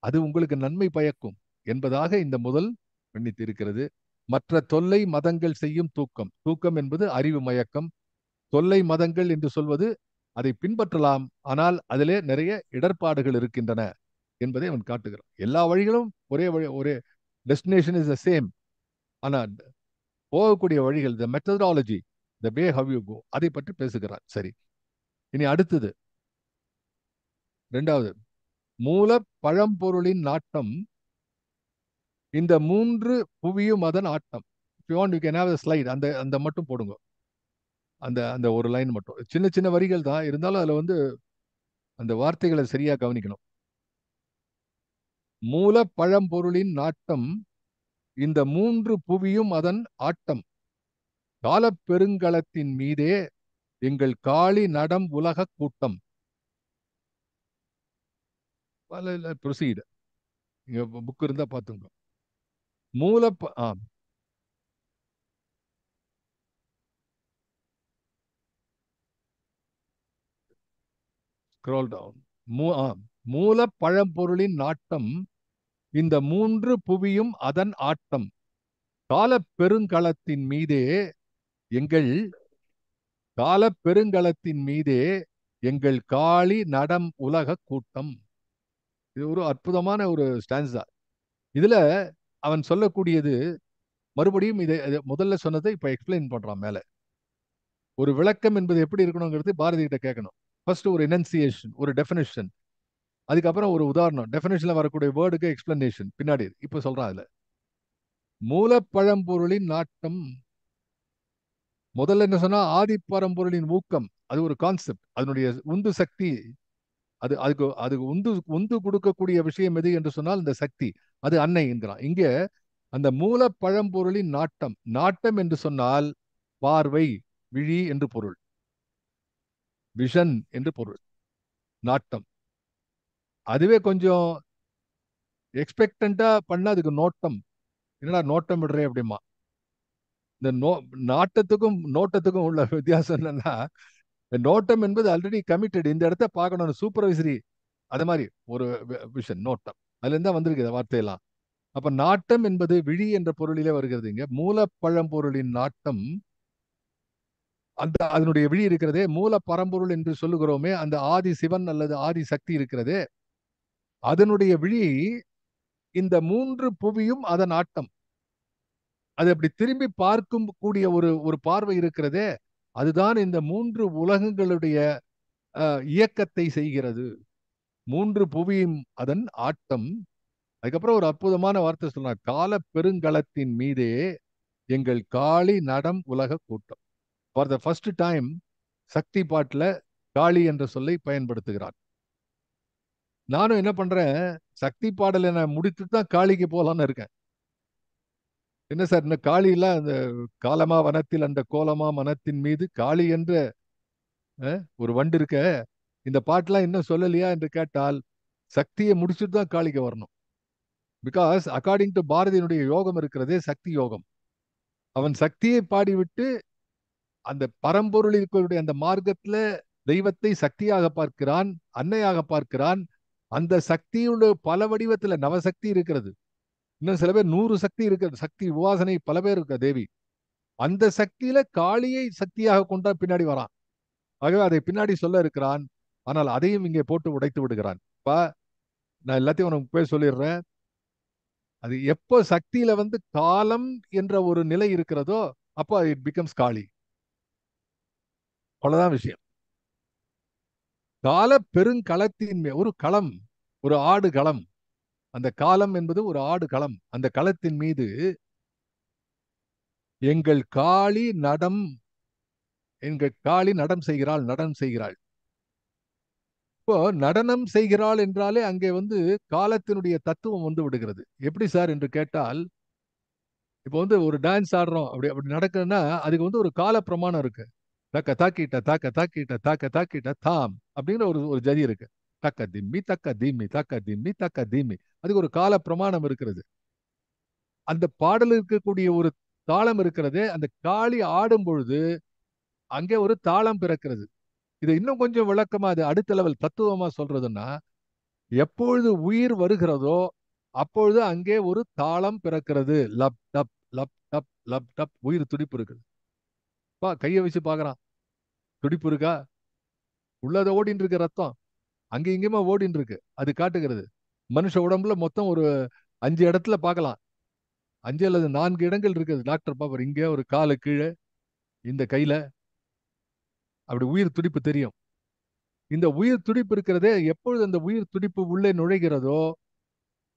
அது உங்களுக்கு நன்மை பயக்கும் என்பதாக இந்த முதல் எண்ணித்து இருக்கிறது. மற்ற தொல்லை மதங்கள் செய்யும் தூக்கம். தூக்கம் என்பது அறிவு மயக்கம். தொல்லை மதங்கள் என்று சொல்வது அதை பின்பற்றலாம், ஆனால் அதிலே நிறைய இடர்பாடுகள் இருக்கின்றன என்பதை அவன் காட்டுகிறான். எல்லா வழிகளும் ஒரே வழி, ஒரே டெஸ்டினேஷன் இஸ் த சேம். ஆனால் போகக்கூடிய வழிகள், the methodology, the way how you go, அதை பற்றி பேசுகிறான். சரி, இனி அடுத்தது இரண்டாவது, மூல பழம்பொருளின் நாட்டம், இந்த மூன்று புவியும் அதன் ஆட்டம். ஸ்லைட் அந்த அந்த மட்டும் போடுங்க, அந்த அந்த ஒரு லைன் மட்டும். சின்ன சின்ன வரிகள் தான் இருந்தாலும் அதுல வந்து அந்த வார்த்தைகளை சரியா கவனிக்கணும். மூல பழம்பொருளின் நாட்டம் இந்த மூன்று புவியும் அதன் ஆட்டம் காலப்பெருங்கலத்தின் மீதே எங்கள் காளி நடம் உலக கூட்டம். ப்ரொசீட். இங்க புக் இருந்தா பாத்துங்க. மூல ஸ்க்ரோல் டவுன். மூல பழம்பொருளின் நாட்டம் இந்த மூன்று புவியும் அதன் ஆட்டம் காலப்பெருங்கலத்தின் மீதே எங்கள் காலப்பெருங்கலத்தின் மீதே எங்கள் காளி நடம் உலக கூட்டம். இது ஒரு அற்புதமான ஒரு ஸ்டான்ஸா. இதுல அவன் சொல்லக்கூடியது மறுபடியும் இதை முதல்ல சொன்னதை இப்ப எக்ஸ்பிளைன் பண்றான் மேல. ஒரு விளக்கம் என்பது எப்படி இருக்கணுங்கிறது பாரதி கிட்ட கேட்கணும். ஃபர்ஸ்ட் ஒரு எனன்சியேஷன், ஒரு டெஃபினிஷன், அதுக்கப்புறம் ஒரு உதாரணம், டெஃபினேஷன்ல வரக்கூடிய வேர்டுக்கு எக்ஸ்பிளனேஷன் பின்னாடி இப்ப சொல்றான். அதுல மூலப்பழம்பொருளின் நாட்டம், முதல்ல என்ன சொன்னா ஆதி பரம்பொருளின் ஊக்கம். அது ஒரு கான்செப்ட், அதனுடைய உந்து சக்தி. அதுக்கு உந்து உந்து கொடுக்கக்கூடிய விஷயம் எது என்று சொன்னால் இந்த சக்தி, அது அன்னை என்கிறான். இங்க அந்த மூல பழம்பொருளின் நாட்டம், நாட்டம் என்று சொன்னால் பார்வை, விழி என்று பொருள், விஷன் என்று பொருள். நாட்டம் அதுவே கொஞ்சம் எக்ஸ்பெக்டண்டா பண்ண அதுக்கு நோட்டம். என்னடா நோட்டம் விடுறே அப்படிமா. இந்த நாட்டத்துக்கும் நோட்டத்துக்கும் உள்ள வித்தியாசம் என்னன்னா, நோட்டம் என்பது ஆல்ரெடி கமிட்டட், இந்த இடத்த பார்க்கணும், சூப்பர்வைசரி, அது மாதிரி ஒரு விஷன் நோட்டம். அதுல இருந்தா வந்திருக்கு வார்த்தையெல்லாம். அப்ப நாட்டம் என்பது விழி என்ற பொருளிலே வருகிறது. இங்க மூலப்பழம்பொருளின் நாட்டம், அந்த அதனுடைய விழி இருக்கிறதே, மூல பரம்பொருள் என்று சொல்லுகிறோமே, அந்த ஆதி சிவன் அல்லது ஆதி சக்தி இருக்கிறதே, அதனுடைய விழி இந்த மூன்று புவியும் அதன் ஆட்டம். அது அப்படி திரும்பி பார்க்கும் கூடிய ஒரு ஒரு பார்வை இருக்கிறதே, அதுதான் இந்த மூன்று உலகங்களுடைய இயக்கத்தை செய்கிறது. மூன்று புவியும் அதன் ஆட்டம். அதுக்கப்புறம் ஒரு அற்புதமான வார்த்தை சொன்னார், கால பெருங்கலத்தின் மீதே எங்கள் காளி நடம் உலக கூட்டம். ஃபார் த ஃபர்ஸ்ட் டைம் சக்தி பாட்டுல காளி என்ற சொல்லை பயன்படுத்துகிறார். நானும் என்ன பண்றேன், சக்தி பாடலை நான் முடித்துட்டு தான் காளிக்கு போலான்னு இருக்கேன். என்ன சார் இந்த காளி எல்லாம் அந்த காலமா வனத்தில் அந்த கோலமா மனத்தின் மீது காளி என்ற ஒரு வண்டு இருக்க, இந்த பாட்டுலாம் இன்னும் சொல்லலையா என்று கேட்டால் சக்தியை முடிச்சுட்டு தான் காளிக்கு வரணும். பிகாஸ் அக்கார்டிங் டு பாரதியினுடைய யோகம் இருக்கிறதே சக்தி யோகம். அவன் சக்தியை பாடிவிட்டு அந்த பரம்பொருளுடைய அந்த மார்க்கத்துல தெய்வத்தை சக்தியாக பார்க்கிறான், அன்னையாக பார்க்கிறான். அந்த சக்தியோட பல வடிவத்துல நவசக்தி இருக்கிறது. இன்னும் சில பேர் 100 சக்தி இருக்கிறது, சக்தி உபாசனை பல பேர் இருக்க தேவி. அந்த சக்தியில காளியை சக்தியாக கொண்டா பின்னாடி வரான். ஆகவே அதை பின்னாடி சொல்ல இருக்கிறான். ஆனால் அதையும் இங்கே போட்டு உடைத்து விடுகிறான். நான் எல்லாத்தையும் உனக்கு போய் சொல்லிடுறேன். அது எப்போ சக்தியில காலம் என்ற ஒரு நிலை இருக்கிறதோ அப்போ இட் பிகம்ஸ் காளி. அவ்வளவுதான் விஷயம். கால பெருங்களத்தின் ஒரு களம், ஒரு ஆடு களம். அந்த காலம் என்பது ஒரு ஆடு களம். அந்த களத்தின் மீது எங்கள் காளி நடம், எங்கள் காளி நடம் செய்கிறாள், நடனம் செய்கிறாள். இப்போ நடனம் செய்கிறாள் என்றாலே அங்கே காலத்தினுடைய தத்துவம் விடுகிறது. எப்படி சார் என்று கேட்டால், இப்போ ஒரு டான்ஸ் ஆடுறோம், அப்படி அப்படி நடக்குதுன்னா அதுக்கு ஒரு கால பிரமாணம் இருக்கு. தக்க தாக்கிட்ட தாக்க தாக்கிட்ட தாக்க தாக்கிட்ட தாம் அப்படிங்கிற ஒரு ஒரு ஜதி இருக்கு. தக்க திம்மி தக்க திம்மி தக்க திம்மி தக்க திம்மி, அதுக்கு ஒரு கால பிரமாணம் இருக்கிறது. அந்த பாடல் இருக்கக்கூடிய ஒரு தாளம் இருக்கிறது. அந்த காளி ஆடும் பொழுது அங்கே ஒரு தாளம் பிறக்கிறது. இது இன்னும் கொஞ்சம் விளக்கமா அது அடுத்த லெவல் தத்துவமா சொல்றதுன்னா, எப்பொழுது உயிர் வருகிறதோ அப்பொழுது அங்கே ஒரு தாளம் பிறக்கிறது. Lub dub lub dub lub dub, உயிர் துடிப்பு இருக்குது. கையை வச்சு பாக்குறான், துடிப்பு இருக்கா? உள்ளத ஓடின்னு இருக்கு ரத்தம், அங்க இங்கேயுமா ஓடின்னு இருக்கு. அது காட்டுகிறது. மனுஷ உடம்புல மொத்தம் ஒரு 5 இடத்துல பார்க்கலாம். 5 அல்லது 4 இடங்கள் இருக்குது. டாக்டர் பாப்பார், இங்க ஒரு காலு கீழே, இந்த கையில, அப்படி உயிர் துடிப்பு தெரியும். இந்த உயிர் துடிப்பு இருக்கிறதே, எப்பொழுது அந்த உயிர் துடிப்பு உள்ளே நுழைகிறதோ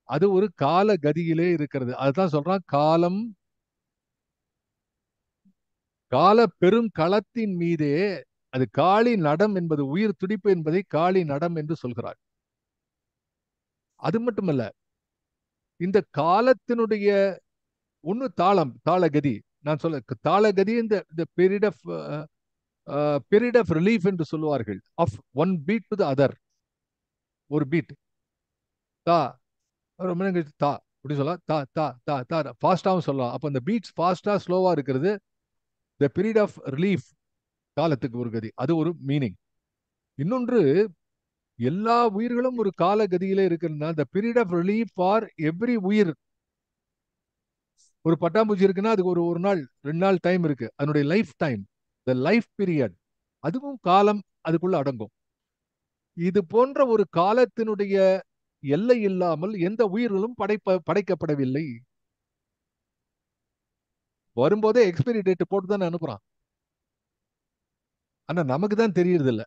அது ஒரு கால கதியிலே இருக்கிறது. அதுதான் சொல்றான், காலம் கால பெருங்களத்தின் மீதே. அது காளி நடம் என்பது, உயிர் துடிப்பு என்பதை காளி நடம் என்று சொல்கிறார். அது மட்டுமல்ல, இந்த காலத்தினுடைய ஒண்ணு தாளகதி. நான் சொல்ல தாளகதி, இந்த பீரியட் ஆஃப் ரிலீஃப் என்று சொல்லுவார்கள். Of one beat to the other. ஒரு பீட் தா, ரொம்ப நேரம் கழிச்சு தா அப்படி சொல்லலாம். தா தா தா தா ஃபாஸ்டாகவும் சொல்லலாம். அப்போ இந்த பீட்ஸ் ஃபாஸ்டா ஸ்லோவா இருக்கிறது த பீரியட் ஆஃப் ரிலீஃப். காலத்துக்கு ஒரு கதி, அது ஒரு மீனிங். இன்னொன்று, எல்லா உயிர்களும் ஒரு கால கதியிலே இருக்கிறதுனா the period of relief for every உயிர். ஒரு பட்டாம்பூச்சி இருக்குன்னா அதுக்கு ஒரு ஒரு நாள் 2 நாள் டைம் இருக்கு. அதனுடைய life time, the life period, அதுவும் காலம் அதுக்குள்ள அடங்கும். இது போன்ற ஒரு காலத்தினுடைய எல்லை இல்லாமல் எந்த உயிர்களும் படைக்கப்படவில்லை. வரும்போதே எக்ஸ்பைரி டேட் போட்டு தான் அனுப்புறான். ஆனா நமக்கு தான் தெரியறது இல்ல.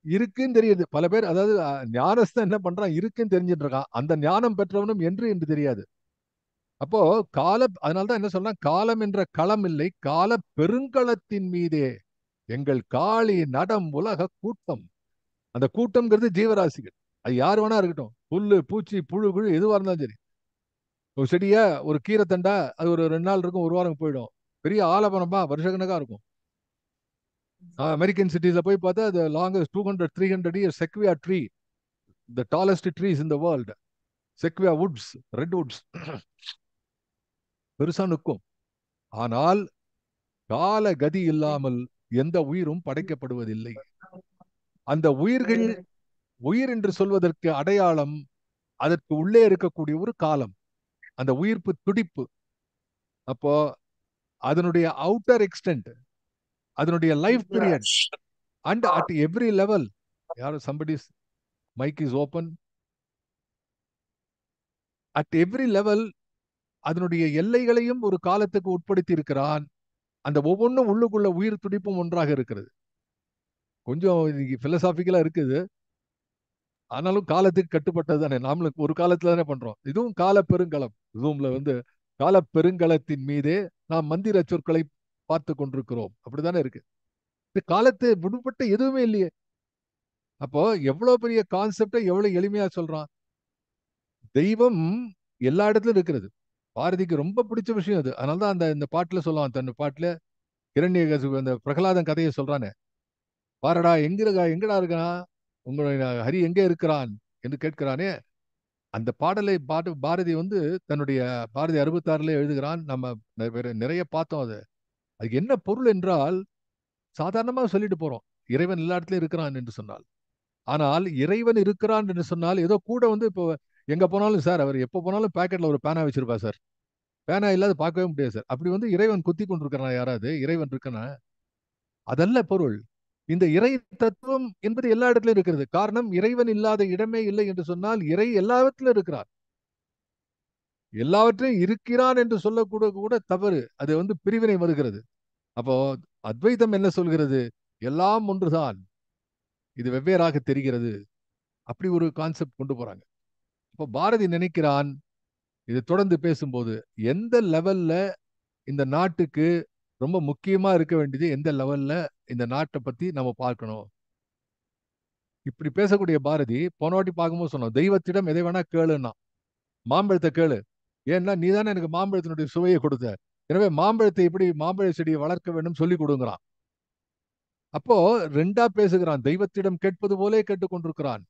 இருக்குன்னு தெரியுது பல பேர். அதாவது ஞானஸ்தான் என்ன பண்றான், இருக்குன்னு தெரிஞ்சுட்டு இருக்கான். அந்த ஞானம் பெற்றவனும் என்று தெரியாது. அப்போ அதனால்தான் என்ன சொல்றான், காலம் என்ற களம் இல்லை, கால பெருங்களத்தின் மீதே எங்கள் காளி நடம் உலக கூட்டம். அந்த கூட்டம்ங்கிறது ஜீவராசிகள். அது யார் வேணா இருக்கட்டும், புல்லு பூச்சி புழு குழு எதுவா இருந்தாலும் சரி. ஒரு செடியா, ஒரு கீரை தண்டா, அது ஒரு 2 நாள் இருக்கும், ஒரு வாரம் போயிடும். பெரிய ஆலமரமா வருஷக்கணக்கா இருக்கும். அமெரிக்கன் சிட்டிஸ்ல போய் பார்த்தா அது longest 200-300 years sequoia tree, the tallest trees in the world. Sequoia woods, red woods, பெருசா நிற்கும். ஆனால் கால கதி இல்லாமல் எந்த உயிரும் படைக்கப்படுவதில்லை. அந்த உயிர்கள், உயிர் என்று சொல்வதற்கு அடையாளம் அதற்கு உள்ளே இருக்கக்கூடிய ஒரு காலம், அந்த உயிர்ப்பு துடிப்பு. அப்போ அதனுடைய அவுட்டர் எக்ஸ்டென்ட், அதனுடைய life period, and at every level. யாரும் somebody's mic is open. At every level அதனுடைய எல்லைகளையும் ஒரு காலத்துக்கு உட்படுத்தி இருக்கிறான். அந்த ஒவ்வொன்றும் உள்ளுக்குள்ள உயிர் துடிப்பும் ஒன்றாக இருக்கிறது. கொஞ்சம் பிலசாபிக்கலா இருக்குது. ஆனாலும் காலத்துக்கு கட்டுப்பட்டது தானே. நாமளும் ஒரு காலத்துல தானே பண்றோம். இதுவும் கால பெருங்கலம். ஜூம்ல கால பெருங்கலத்தின் மீதே நாம் மந்திர சொற்களை பார்த்து கொண்டிருக்கிறோம். அப்படித்தானே இருக்கு. இது காலத்து விடுபட்ட எதுவுமே இல்லையே. அப்போ எவ்வளவு பெரிய கான்செப்டை எவ்வளவு எளிமையா சொல்றான். தெய்வம் எல்லா இடத்துலயும் இருக்கிறது. பாரதிக்கு ரொம்ப பிடிச்ச விஷயம் அது. அதனாலதான் இந்த பாட்டுல சொல்லுவான், தன் பாட்டுல இரண்ய அந்த பிரகலாதன் கதையை சொல்றானே, பாரடா எங்கடா இருக்கான் உங்களுடைய ஹரி எங்கே இருக்கிறான் என்று கேட்கிறானே. அந்த பாடலை பாரதி தன்னுடைய பாரதி 66 எழுதுகிறான். நம்ம நிறைய பார்த்தோம். அதுக்கு என்ன பொருள் என்றால், சாதாரணமா சொல்லிட்டு போறோம், இறைவன் எல்லா இடத்துலயும் இருக்கிறான் என்று சொன்னால். ஆனால் இறைவன் இருக்கிறான் என்று சொன்னால் ஏதோ கூட இப்போ எங்க போனாலும் சார், அவர் எப்ப போனாலும் பாக்கெட்ல ஒரு பேனா வச்சிருப்பா சார். பேனா இல்லாத பார்க்கவே முடியாது சார். அப்படி இறைவன் குத்தி கொண்டிருக்கிறான். யாராவது இறைவன் இருக்கனா? அதல்ல பொருள். இந்த இறை தத்துவம் என்பது எல்லா இடத்திலும் இருக்கிறது. காரணம், இறைவன் இல்லாத இடமே இல்லை என்று சொன்னால் இறை எல்லாவற்றிலும் இருக்கிறார். எல்லாவற்றையும் இருக்கிறான் என்று சொல்லக்கூட கூட தவறு. அது பிரிவினை வருகிறது. அப்போ அத்வைதம் என்ன சொல்கிறது? எல்லாம் ஒன்றுதான், இது வெவ்வேறாக தெரிகிறது. அப்படி ஒரு கான்செப்ட் கொண்டு போறாங்க. இப்போ பாரதி நினைக்கிறான், இது தொடர்ந்து பேசும்போது, எந்த லெவல்ல இந்த நாட்டுக்கு ரொம்ப முக்கியமா இருக்க வேண்டியது, எந்த லெவல்ல இந்த நாட்டை பத்தி நம்ம பார்க்கணும். இப்படி பேசக்கூடிய பாரதி போன வாட்டி பார்க்கும்போது சொன்னோம், தெய்வத்திடம் எதை வேணா கேளுன்னா, மாம்பழத்தை கேளு. ஏன்னா நீ தானே எனக்கு மாம்பழத்தினுடைய சுவையை கொடுத்த. எனவே மாம்பழத்தை எப்படி மாம்பழ செடியை வளர்க்க வேண்டும் சொல்லி கொடுங்கிறான். அப்போ ரெண்டா பேசுகிறான். தெய்வத்திடம் கேட்பது போலே கேட்டுக்கொண்டிருக்கிறான்.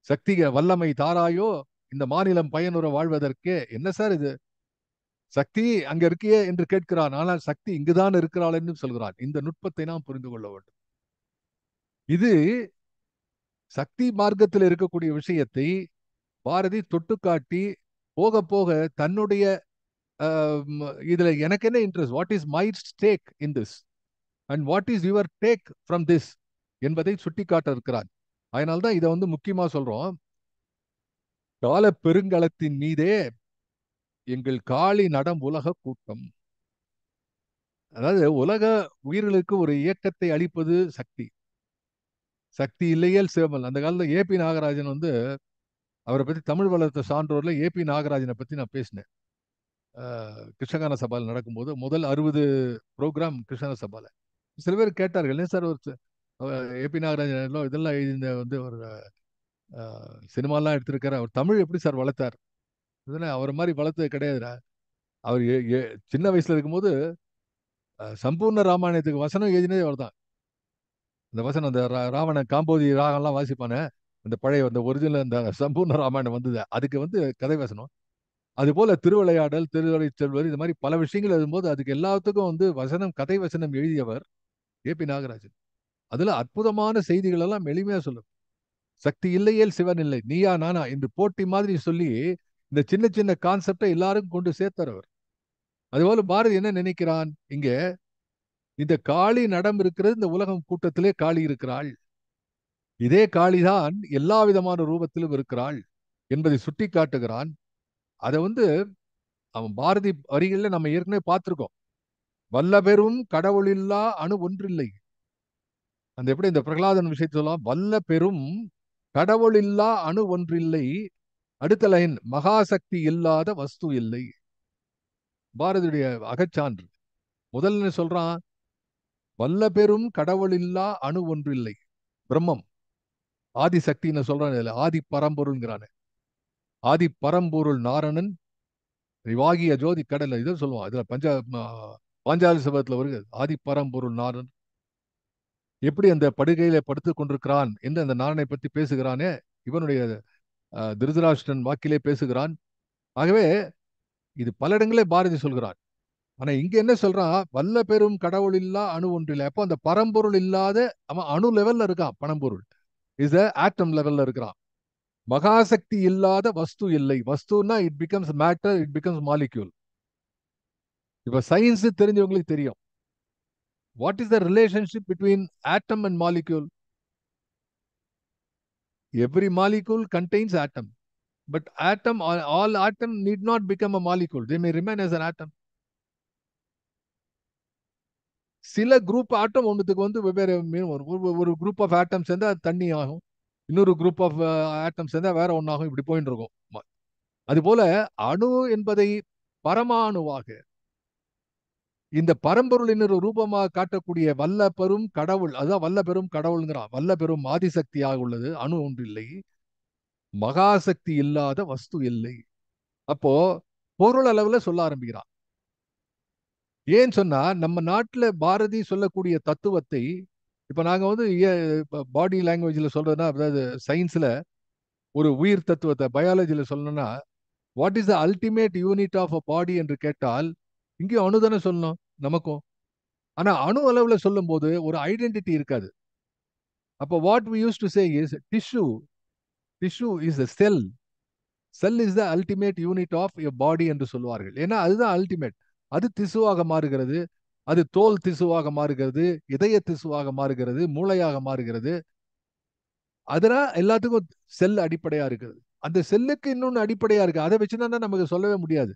சக்திக வல்லமை தாராயோ இந்த மாநிலம் பயனுற வாழ்வதற்கே. என்ன சார் இது, சக்தி அங்க இருக்கியே என்று கேட்கிறான். ஆனால் சக்தி இங்குதான் இருக்கிறாள் என்று சொல்கிறான். இந்த நுட்பத்தை நாம் புரிந்து கொள்ள வேண்டும். இது சக்தி மார்க்கத்தில் இருக்கக்கூடிய விஷயத்தை பாரதி தொட்டுக்காட்டி போக போக தன்னுடைய இதுல எனக்கு என்ன interest, what is my stack in this and what is your take from this என்பதை சுட்டிக்காட்ட இருக்கிறார். அதனால்தான் இதை முக்கியமா சொல்றோம். கால பெருங்கலத்தின் மீதே எங்கள் காளி நடம் உலக கூட்டம். அதாவது உலக உயிர்களுக்கு ஒரு இயக்கத்தை அளிப்பது சக்தி. சக்தி இல்லையேல் சிவமல். அந்த காலத்துல ஏபி நாகராஜன் அவரை பத்தி தமிழ் வளர்த்த சான்றோர்ல ஏபி நாகராஜனை பத்தி நான் பேசினேன். கிருஷ்ணகான சபாவில் நடக்கும்போது முதல் 60 ப்ரோக்ராம் கிருஷ்ணகான சபால. சில பேர் கேட்டார்கள், என்ன சார் ஒரு ஏபி நாகராஜன் இதெல்லாம் எழுதின ஒரு சினிமாலாம் எடுத்திருக்காரு. அவர் தமிழ் எப்படி சார் வளர்த்தார்? அவரை மாதிரி வளர்த்தது கிடையாதுடா. அவர் சின்ன வயசுல இருக்கும்போது சம்பூர்ண ராமாயணத்துக்கு வசனம் எழுதினதே அவர் தான். அந்த வசனம் அந்த ராவணன் காம்போதி ராகம்லாம் வாசிப்பானே, அந்த பழைய அந்த ஒரிஜினல் அந்த சம்பூர்ண ராமாயணம் வந்தது, அதுக்கு கதை வசனம். அது போல திருவிளையாடல், திருவரை செல்வர், இது மாதிரி பல விஷயங்கள் எழுதும்போது அதுக்கு எல்லாத்துக்கும் வசனம், கதை வசனம் எழுதியவர் ஏபி நாகராஜன். அதுல அற்புதமான செய்திகள் எல்லாம் எளிமையா சொல்லும். சக்தி இல்லையேல் சிவன் இல்லை, நீயா நானா என்று போட்டி மாதிரி சொல்லி இந்த சின்ன சின்ன கான்செப்டை எல்லாருக்கும் கொண்டு சேர்த்தவர். அதுபோல பாரதி என்ன நினைக்கிறான், இங்க இந்த காளி நடம் இருக்கிறது, இந்த உலகம் கூட்டத்திலே காளி இருக்கிறாள், இதே காளிதான் எல்லா விதமான ரூபத்திலும் இருக்கிறாள் என்பதை சுட்டி காட்டுகிறான். அதை அவன் பாரதி வரிகள்ல நம்ம ஏற்கனவே பார்த்திருக்கோம். வல்லபெரும் கடவுளில்லா அணு ஒன்றில்லை. எப்படி இந்த பிரகலாதன் விஷயத்தை சொல்லலாம், வல்ல பெரும் கடவுளில்லா அணு ஒன்றில்லை. அடுத்த லைன், மகாசக்தி இல்லாத வஸ்து இல்லை. பாரதியுடைய அகச்சான்று. முதல்ல சொல்றான், வல்ல பெரும் கடவுளில்லா அணு ஒன்றில்லை. பிரம்மம் ஆதிசக்தின்னு சொல்றான், ஆதி பரம்பொருள்ங்கிறான. ஆதி பரம்பொருள் நாரணன் வாகிய ஜோதி கடல், இதை சொல்லுவான். இதுல பாஞ்சாலி சபதத்துல வருகிறது, ஆதி பரம்பொருள் நாரணன் எப்படி அந்த படுகையில படுத்துக் கொண்டிருக்கிறான் என்று அந்த நாரனை பற்றி பேசுகிறானே, இவனுடைய திருதராஷ்டிரன் வாக்கிலே பேசுகிறான். ஆகவே இது பல இடங்களே பாரதி சொல்கிறான். ஆனா இங்க என்ன சொல்றான், வல்ல பெரும் கடவுள் இல்லா அணு ஒன்றில்லை. அப்போ அந்த பரம்பொருள் இல்லாத, அவன் அணு லெவல்ல இருக்கான். பரம்பொருள் இஸ் ஆட்டம் லெவல்ல இருக்கிறான். மகாசக்தி இல்லாத வஸ்து இல்லை. வஸ்துன்னா it becomes matter, it becomes molecule. இப்ப சயின்ஸ் தெரிஞ்சவங்களுக்கு தெரியும், what is the relationship between atom and molecule. Every molecule contains atom, but all atom need not become a molecule, they may remain as an atom. சில group ஆட்டம் ஒன்றுத்துக்கு வெவ்வேறு ஒரு group of ஆட்டம் சேர்ந்தா தண்ணி ஆகும், இன்னொரு குரூப் ஆஃப் ஆட்டம் சேர்ந்தா வேற ஒன்னாகும், இப்படி போயிட்டு இருக்கும். அதுபோல அணு என்பதை பரமாணுவாக, இந்த பரம்பொருள் இன்னொரு ரூபமாக காட்டக்கூடிய வல்ல பெரும் கடவுள், அதுதான் வல்ல பெரும் கடவுள்ங்கிறான். வல்ல பெரும் ஆதிசக்தியாக உள்ளது அணு ஒன்று இல்லை, மகாசக்தி இல்லாத வஸ்து இல்லை. அப்போ பொருள் அளவுல சொல்ல ஆரம்பிக்கிறான். ஏன்னு சொன்னா, நம்ம நாட்டுல பாரதி சொல்லக்கூடிய தத்துவத்தை இப்ப நாங்க பாடி லாங்குவேஜ்ல சொல்றதுன்னா, அதாவது சயின்ஸ்ல ஒரு உயிர் தத்துவத்தை பயாலஜில சொல்லணும்னா, what is the ultimate unit of a body என்று கேட்டால், இங்கேயும் அணுதானே சொல்லணும் நமக்கும். ஆனா அணு அளவுல சொல்லும் போது ஒரு ஐடென்டிட்டி இருக்காது. அப்போ what we use to say is tissue. Tissue is a cell. Cell is the ultimate unit of a body என்று சொல்வார்கள். ஏன்னா அதுதான் அல்டிமேட். அது திசுவாக மாறுகிறது, அது தோல் திசுவாக மாறுகிறது, இதய திசுவாக மாறுகிறது, மூளையாக மாறுகிறது. அதெல்லாம் எல்லாத்துக்கும் செல் அடிப்படையா இருக்குது. அந்த செல்லுக்கு இன்னொன்னு அடிப்படையா இருக்கு, அதை வச்சுதான் நமக்கு சொல்லவே முடியாது.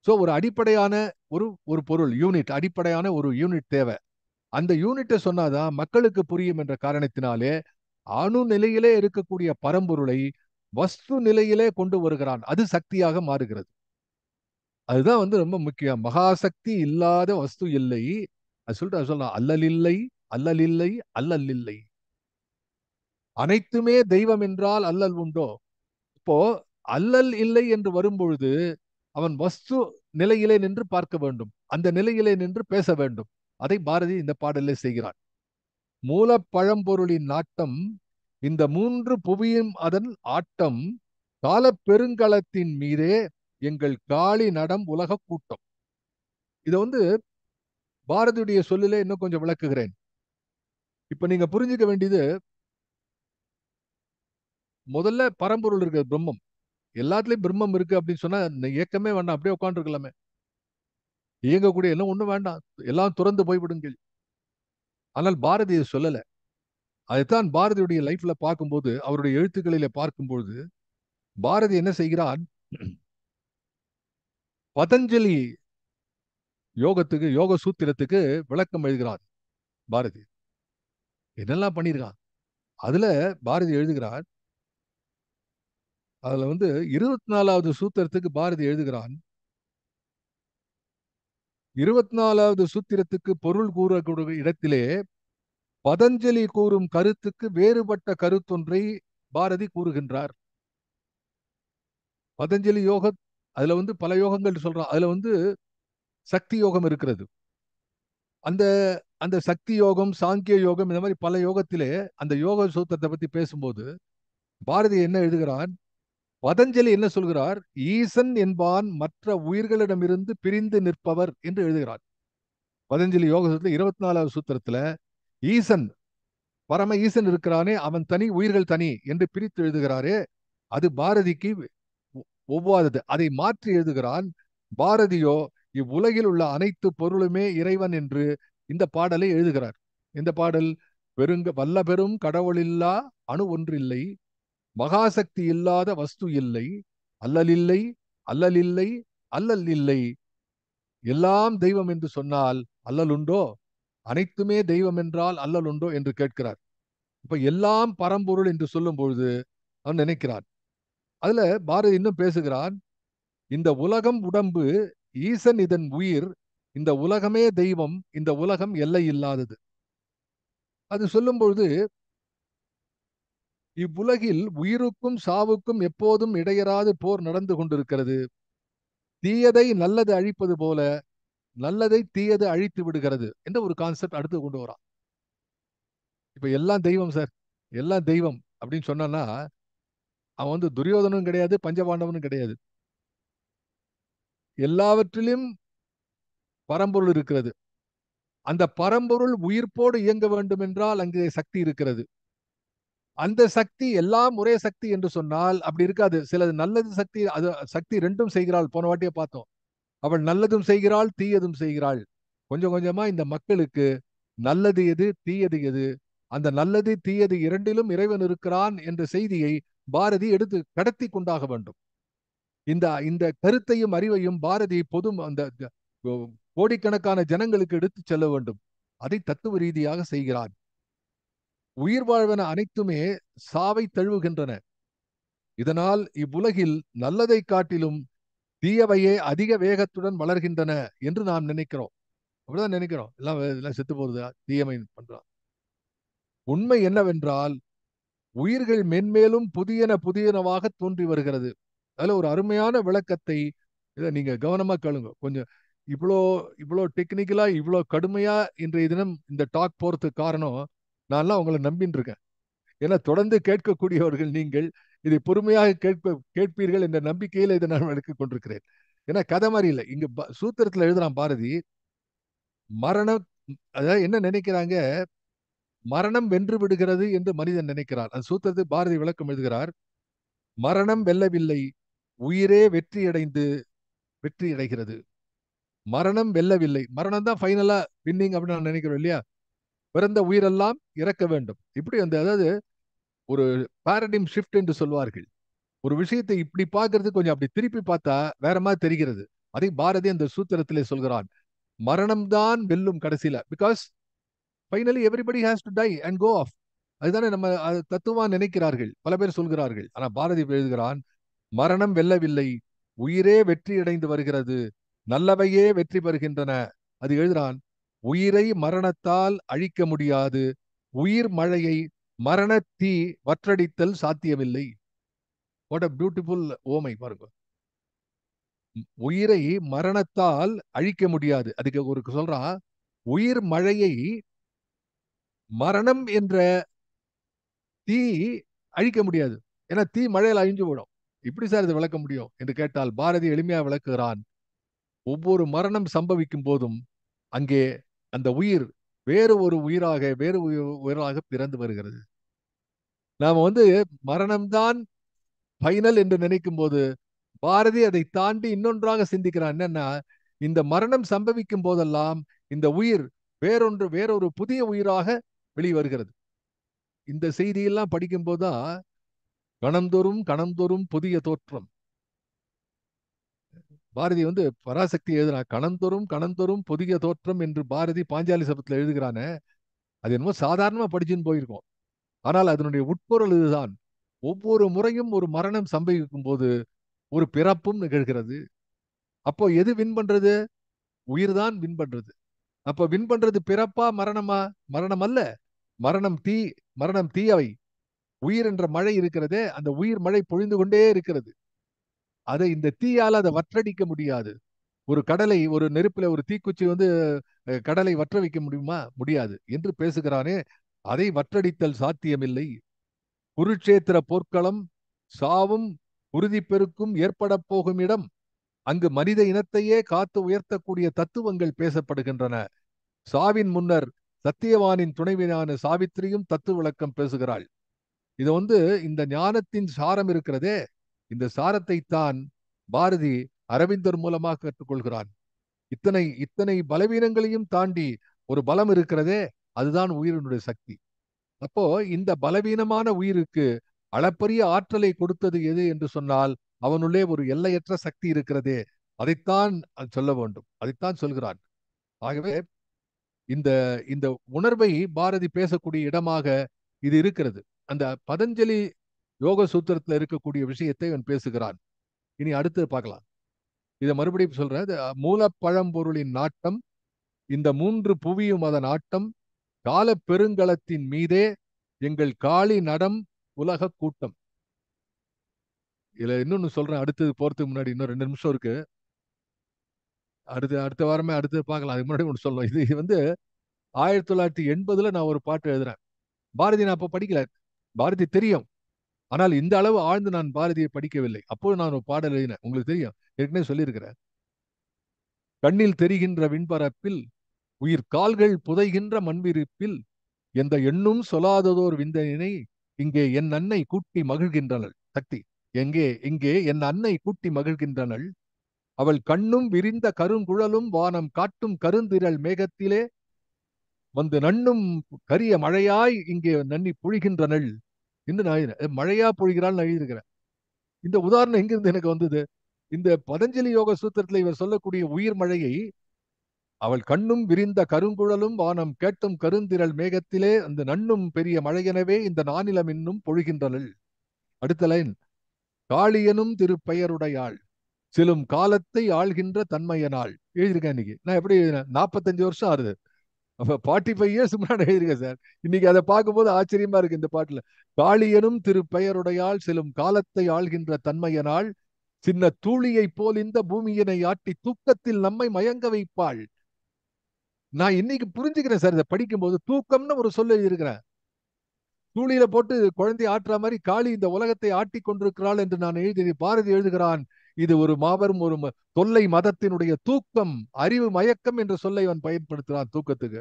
ஸோ ஒரு அடிப்படையான ஒரு ஒரு பொருள் யூனிட், அடிப்படையான ஒரு யூனிட் தேவை. அந்த யூனிட்டை சொன்னாதான் மக்களுக்கு புரியும் என்ற காரணத்தினாலே அணு நிலையிலே இருக்கக்கூடிய பரம்பொருளை வஸ்து நிலையிலே கொண்டு வருகிறான், அது சக்தியாக மாறுகிறது. அதுதான் ரொம்ப முக்கியம். மகாசக்தி இல்லாத வஸ்து இல்லை. அது சொல்லலாம், அல்லல் இல்லை, அல்லல் இல்லை, அல்லல் இல்லை. அனைத்துமே தெய்வம் என்றால் அல்லல் உண்டோ? இப்போ அல்லல் இல்லை என்று வரும்பொழுது அவன் வஸ்து நிலையிலே நின்று பார்க்க வேண்டும், அந்த நிலையிலே நின்று பேச வேண்டும். அதை பாரதி இந்த பாடலில் செய்கிறான். மூல பழம்பொருளின் நாட்டம், இந்த மூன்று புவியும் அதன் ஆட்டம், கால பெருங்கலத்தின் மீதே எங்கள் காளி நடம் உலக கூட்டம். இதை பாரதியுடைய சொல்லிலே இன்னும் கொஞ்சம் விளக்குகிறேன். இப்ப நீங்க புரிஞ்சுக்க வேண்டியது, முதல்ல பரம்பொருள் இருக்கு, பிரம்மம். எல்லாத்துலயும் பிரம்மம் இருக்கு அப்படின்னு சொன்னா இயக்கமே வேண்டாம், அப்படியே உட்காந்து இருக்கலாமே. இயங்கக்கூடிய எல்லாம் ஒண்ணும் வேண்டாம், எல்லாம் துறந்து போய்விடுங்கள். ஆனால் பாரதி சொல்லல. அதைத்தான் பாரதியுடைய லைஃப்ல பார்க்கும்போது, அவருடைய எழுத்துக்களில பார்க்கும்போது பாரதி என்ன செய்கிறான், பதஞ்சலி யோகத்துக்கு, யோக சூத்திரத்துக்கு விளக்கம் எழுதுகிறார் பாரதி. என்னெல்லாம் பண்ணியிருக்கான் அதுல பாரதி எழுதுகிறார். அதுல 24வது சூத்திரத்துக்கு பாரதி எழுதுகிறான், 24வது சூத்திரத்துக்கு பொருள் கூறக்கூடிய இடத்திலே பதஞ்சலி கூறும் கருத்துக்கு வேறுபட்ட கருத்தொன்றை பாரதி கூறுகின்றார். பதஞ்சலி யோகம் அதுல பல யோகங்கள் சொல்றான். அதுல சக்தி யோகம் இருக்கிறது. அந்த அந்த சக்தி யோகம், சாங்கிய யோகம், இந்த மாதிரி பல யோகத்திலே அந்த யோக சூத்திரத்தை பத்தி பேசும்போது பாரதி என்ன எழுதுகிறான், பதஞ்சலி என்ன சொல்கிறார், ஈசன் என்பான் மற்ற உயிர்களிடமிருந்து பிரிந்து நிற்பவர் என்று எழுதுகிறார். பதஞ்சலி யோக சூத்திரத்தில் 24வது சூத்திரத்துல ஈசன், பரம ஈசன் இருக்கிறானே அவன் தனி, உயிர்கள் தனி என்று பிரித்து எழுதுகிறாரே, அது பாரதிக்கு ஒவ்வாதது. அதை மாற்றி எழுதுகிறான். பாரதியோ இவ்வுலகில் உள்ள அனைத்து பொருளுமே இறைவன் என்று இந்த பாடலை எழுதுகிறார். இந்த பாடல், வல்ல பெரும் கடவுளில்லா அணு ஒன்றில்லை, மகாசக்தி இல்லாத வஸ்து இல்லை, அல்லலில்லை அல்லலில்லை அல்லல் இல்லை, எல்லாம் தெய்வம் என்று சொன்னால் அல்லல் உண்டோ, அனைத்துமே தெய்வம் என்றால் அல்லல் உண்டோ என்று கேட்கிறார். இப்ப எல்லாம் பரம்பொருள் என்று சொல்லும் பொழுது அவன் நினைக்கிறான். அதுல பாரதி இன்னும் பேசுகிறான், இந்த உலகம் உடம்பு, ஈசன் இதன் உயிர், இந்த உலகமே தெய்வம், இந்த உலகம் எல்லை இல்லாதது. அது சொல்லும் பொழுது, இவ்வுலகில் உயிருக்கும் சாவுக்கும் எப்போதும் இடையறாது போர் நடந்து கொண்டிருக்கிறது. தீயதை நல்லது அழிப்பது போல நல்லதை தீயது அழித்து விடுகிறது என்ற ஒரு கான்செப்ட் அடுத்து கொண்டு வரான். இப்ப எல்லாம் தெய்வம் சார், எல்லாம் தெய்வம் அப்படின்னு சொன்னான்னா அவன் துரியோதனும் கிடையாது, பஞ்சபாண்டவனும் கிடையாது. எல்லாவற்றிலும் பரம்பொருள் இருக்கிறது. அந்த பரம்பொருள் உயிர்ப்போடு இயங்க வேண்டும் என்றால் அங்கே சக்தி இருக்கிறது. அந்த சக்தி எல்லாம் ஒரே சக்தி என்று சொன்னால் அப்படி இருக்காது. சிலது நல்லது சக்தி, அது சக்தி ரெண்டும் செய்கிறாள். போன வாட்டியே பார்த்தோம். அவள் நல்லதும் செய்கிறாள், தீயதும் செய்கிறாள். கொஞ்சம் கொஞ்சமா இந்த மக்களுக்கு நல்லது எது, தீயது எது, அந்த நல்லது தீயது இரண்டிலும் இறைவன் இருக்கிறான் என்ற செய்தியை பாரதி எடுத்து கடத்தி கொண்டாக வேண்டும். இந்த இந்த கருத்தையும் அறிவையும் பாரதி பொது அந்த கோடிக்கணக்கான ஜனங்களுக்கு எடுத்து செல்ல வேண்டும். அதை தத்துவ ரீதியாக செய்கிறான். உயிர் வாழ்வன அனைத்துமே சாவை தழுவுகின்றன. இதனால் இவ்வுலகில் நல்லதை காட்டிலும் தீயவையே அதிக வேகத்துடன் வளர்கின்றன என்று நாம் நினைக்கிறோம். அப்படிதான் நினைக்கிறோம். எல்லாம் செத்து போறதா, தீயமை பண்றான். உண்மை என்னவென்றால் உயிர்கள் மென்மேலும் புதியன புதியனவாக தோன்றி வருகிறது. அதுல ஒரு அருமையான விளக்கத்தை இதை நீங்க கவனமா கேளுங்க. கொஞ்சம் இவ்வளோ இவ்வளோ டெக்னிக்கலா இவ்வளோ கடுமையா இன்றைய தினம் இந்த டாக் போறதுக்கு காரணம், நான்லாம் உங்களை நம்பின்னு இருக்கேன். ஏன்னா தொடர்ந்து கேட்கக்கூடியவர்கள் நீங்கள் இதை பொறுமையாக கேட்பீர்கள் என்ற நம்பிக்கையில் இதை நான் எடுத்துக் கொண்டிருக்கிறேன். ஏன்னா கதை மாதிரி இல்லை. இங்க சூத்திரத்துல எழுதுறான் பாரதி, மரணம், அதாவது என்ன நினைக்கிறாங்க, மரணம் வென்று விடுகிறது என்று மனிதன் நினைக்கிறார். அந்த சூத்திரத்தை பாரதி விளக்கம் எழுதுகிறார். மரணம் வெல்லவில்லை, உயிரே வெற்றி அடைகிறது. மரணம் வெல்லவில்லை, மரணம் தான் ஃபைனலா வின்னிங் அப்படின்னு நான் நினைக்கிறோம் இல்லையா. பிறந்த உயிரெல்லாம் இறக்க வேண்டும். இப்படி அதாவது ஒரு பாரடிம் ஷிஃப்ட் என்று சொல்வார்கள். ஒரு விஷயத்தை இப்படி பார்க்கறது கொஞ்சம் அப்படி திருப்பி பார்த்தா வேற மாதிரி தெரிகிறது. அதை பாரதி அந்த சூத்திரத்திலே சொல்கிறான். மரணம் தான் வெல்லும் கடைசியில. Because finally everybody has to die and go off. அதுதானே நம்ம தத்துவமா நினைக்கிறார்கள், பல பேர் சொல்கிறார்கள். ஆனா பாரதி எழுதுகிறான், மரணம் வெல்லவில்லை, உயிரே வெற்றி அடைந்து வருகிறது, நல்லவையே வெற்றி பெறுகின்றன. அது எழுதுறான், உயிரை மரணத்தால் அழிக்க முடியாது, உயிர் மழையை மரண தீ வற்றடித்தல் சாத்தியமில்லை. வாட் அ பியூட்டிஃபுல் ஓமை பாருங்க. உயிரை மரணத்தால் அழிக்க முடியாது. அதுக்கு ஒரு சொல்றான், உயிர் மழையை மரணம் என்ற தீ அழிக்க முடியாது. ஏன்னா தீ மழையில் அழிஞ்சு விடும். இப்படி சார் இது விளக்க முடியும் என்று கேட்டால் பாரதி எளிமையா விளக்குகிறான். ஒவ்வொரு மரணம் சம்பவிக்கும் போதும் அங்கே அந்த உயிர் வேறு ஒரு உயிராக பிறந்து வருகிறது. நாம மரணம்தான் ஃபைனல் என்று நினைக்கும் போது பாரதி அதை தாண்டி இன்னொன்றாக சிந்திக்கிறான். என்னன்னா, இந்த மரணம் சம்பவிக்கும் போதெல்லாம் இந்த உயிர் வேறொரு புதிய உயிராக வெளிவருகிறது. இந்த செய்தியெல்லாம் படிக்கும் போதுதான் கணந்தோறும் புதிய தோற்றம். பாரதி பராசக்தி எழுதுனா, கணந்தோறும் புதிய தோற்றம் என்று பாரதி பாஞ்சாலி சபத்துல எழுதுகிறான. அது என்னமோ சாதாரணமா படிச்சுன்னு போயிருக்கோம். ஆனால் அதனுடைய உட்பொருள் இதுதான். ஒவ்வொரு முறையும் ஒரு மரணம் சம்பவிக்கும் போது ஒரு பிறப்பும் நிகழ்கிறது. அப்போ எது வின் பண்றது? உயிர் தான் வின் பண்றது. அப்ப வின் பண்றது பிறப்பா மரணமா? மரணம் அல்ல. மரணம் தீயவை. உயிர் என்ற மழை இருக்கிறதே, அந்த உயிர் மழை பொழிந்து கொண்டே இருக்கிறது. அதை இந்த தீயால் அதை வற்றடிக்க முடியாது. ஒரு கடலை, ஒரு நெருப்புல ஒரு தீக்குச்சி வந்து கடலை வற்ற வைக்க முடியுமா? முடியாது என்று பேசுகிறானே, அதை வற்றடித்தல் சாத்தியமில்லை. குருட்சேத்திர போர்க்களம் சாவும் உறுதி பெருக்கும் ஏற்பட போகும் இடம். அங்கு மனித இனத்தையே காத்து உயர்த்தக்கூடிய தத்துவங்கள் பேசப்படுகின்றன. சாவின் முன்னர் சத்தியவானின் துணைவியான சாவித்திரியும் தத்துவ விளக்கம் பேசுகிறாள். இது வந்து இந்த ஞானத்தின் சாரம் இருக்கிறதே, இந்த சாரத்தை தான் பாரதி அரவிந்தர் மூலமாக கற்றுக்கொள்கிறான். இத்தனை இத்தனை பலவீனங்களையும் தாண்டி ஒரு பலம் இருக்கிறதே, அதுதான் உயிரினுடைய சக்தி. அப்போ இந்த பலவீனமான உயிருக்கு அளப்பரிய ஆற்றலை கொடுத்தது எது என்று சொன்னால், அவனுள்ளே ஒரு எல்லையற்ற சக்தி இருக்கிறதே, அதைத்தான் சொல்ல வேண்டும், அதைத்தான் சொல்கிறான். ஆகவே இந்த இந்த உணர்வை பாரதி பேசக்கூடிய இடமாக இது இருக்கிறது. அந்த பதஞ்சலி யோக சூத்திரத்தில் இருக்கக்கூடிய விஷயத்தை அவன் பேசுகிறான். இனி அடுத்து பார்க்கலாம். இதை மறுபடியும் சொல்றேன். மூலப்பழம்பொருளின் நாட்டம், இந்த மூன்று புவியும் அதன் ஆட்டம், கால பெருங்கலத்தின் மீதே எங்கள் காளி நடம் உலக கூட்டம். இதுல இன்னொன்னு சொல்றேன், அடுத்தது போறதுக்கு முன்னாடி இன்னும் 2 நிமிஷம் இருக்கு. அடுத்த வாரமே அடுத்து பார்க்கலாம். அதுக்கு முன்னாடி ஒன்று சொல்லணும். இது வந்து 1980 நான் ஒரு பாட்டு எழுதுறேன். பாரதி நான் அப்ப படிக்கல. பாரதி தெரியும், ஆனால் இந்த அளவு ஆழ்ந்து நான் பாரதியை படிக்கவில்லை. அப்போது நான் ஒரு பாடல் எழுதினேன், உங்களுக்கு தெரியும், ஏற்கனவே சொல்லியிருக்கிறேன். கண்ணில் தெரிகின்ற விண்பரப்பில் உயிர் கால்கள் புதைகின்ற மண்விரிப்பில் எந்த எண்ணும் சொல்லாததோர் விந்தனினை இங்கே என் அன்னை கூட்டி மகிழ்கின்றனள். சக்தி இங்கே என் அன்னை கூட்டி மகிழ்கின்றனள். அவள் கண்ணும் விரிந்த கருங்குழலும் வானம் காட்டும் கருந்திரள் மேகத்திலே வந்து நண்ணும் கரிய மழையாய் இங்கே நன்னி பொழிகின்றனள் என்று நான் மழையா பொழிகிறாள் நான் எழுதியிருக்கிறேன். இந்த உதாரணம் எங்கிருந்து எனக்கு வந்தது? இந்த பதஞ்சலி யோக சூத்திரத்தில் இவர் சொல்லக்கூடிய உயிர் மழையை, அவள் கண்ணும் விரிந்த கருங்குழலும் வானம் கேட்டும் கருந்திரள் மேகத்திலே அந்த நண்ணும் பெரிய மழையெனவே இந்த நானிலம் இன்னும் பொழிகின்றனள். அடுத்த லைன், காளியனும் திருப்பெயருடையாள் சிலும் காலத்தை ஆள்கின்ற தன்மையனாள். எழுதியிருக்கேன் இன்னைக்கு. நான் எப்படி 45 வருஷம் ஆறுது. அப்ப 45 இயர்ஸ் முன்னாடி எழுதியிருக்கேன் சார். இன்னைக்கு அதை பார்க்கும்போது ஆச்சரியமா இருக்கு. இந்த பாட்டுல காளியனும் திருப்பெயருடையாள் சிலும் காலத்தை ஆள்கின்ற தன்மையனாள் சின்ன தூளியை போல் இந்த பூமியினை ஆட்டி தூக்கத்தில் நம்மை மயங்க வைப்பாள். நான் இன்னைக்கு புரிஞ்சுக்கிறேன் சார். இதை படிக்கும்போது தூக்கம்னு ஒரு சொல்ல எழுதியிருக்கிறேன். தூளியில போட்டு குழந்தை ஆட்டுற மாதிரி காளி இந்த உலகத்தை ஆட்டி கொண்டிருக்கிறாள் என்று நான் பாரதி எழுதுகிறான். இது ஒரு மாபெரும் ஒரு தொல்லை மதத்தினுடைய தூக்கம், அறிவு மயக்கம் என்ற சொல்லை அவன் பயன்படுத்துகிறான் தூக்கத்துக்கு.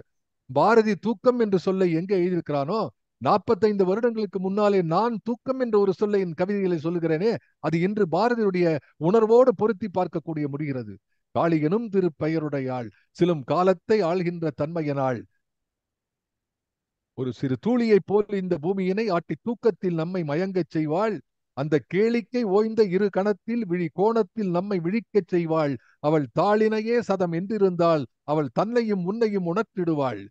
பாரதி தூக்கம் என்று சொல்லை எங்க எழுதியிருக்கிறானோ, 45 வருடங்களுக்கு முன்னாலே நான் தூக்கம் என்ற ஒரு சொல்லை என் கவிதைகளை சொல்லுகிறேனே, அது இன்று பாரதியுடைய உணர்வோடு பொருத்தி பார்க்கக்கூடிய முடிகிறது. காளியனும் திருப்பெயருடையாள் சிலும் காலத்தை ஆள்கின்ற தன்மையனாள் ஒரு சிறு தூளியை போல் இந்த பூமியினை ஆட்டி தூக்கத்தில் நம்மை மயங்கச் செய்வாள். அந்த கேளிக்கை ஓய்ந்த இரு கணத்தில் விழி கோணத்தில் நம்மை விழிக்கச் செய்வாள். அவள் தாளினையே சதம் என்றிருந்தாள். அவள் தன்னையும் உன்னையும் உணர்த்திடுவாள்.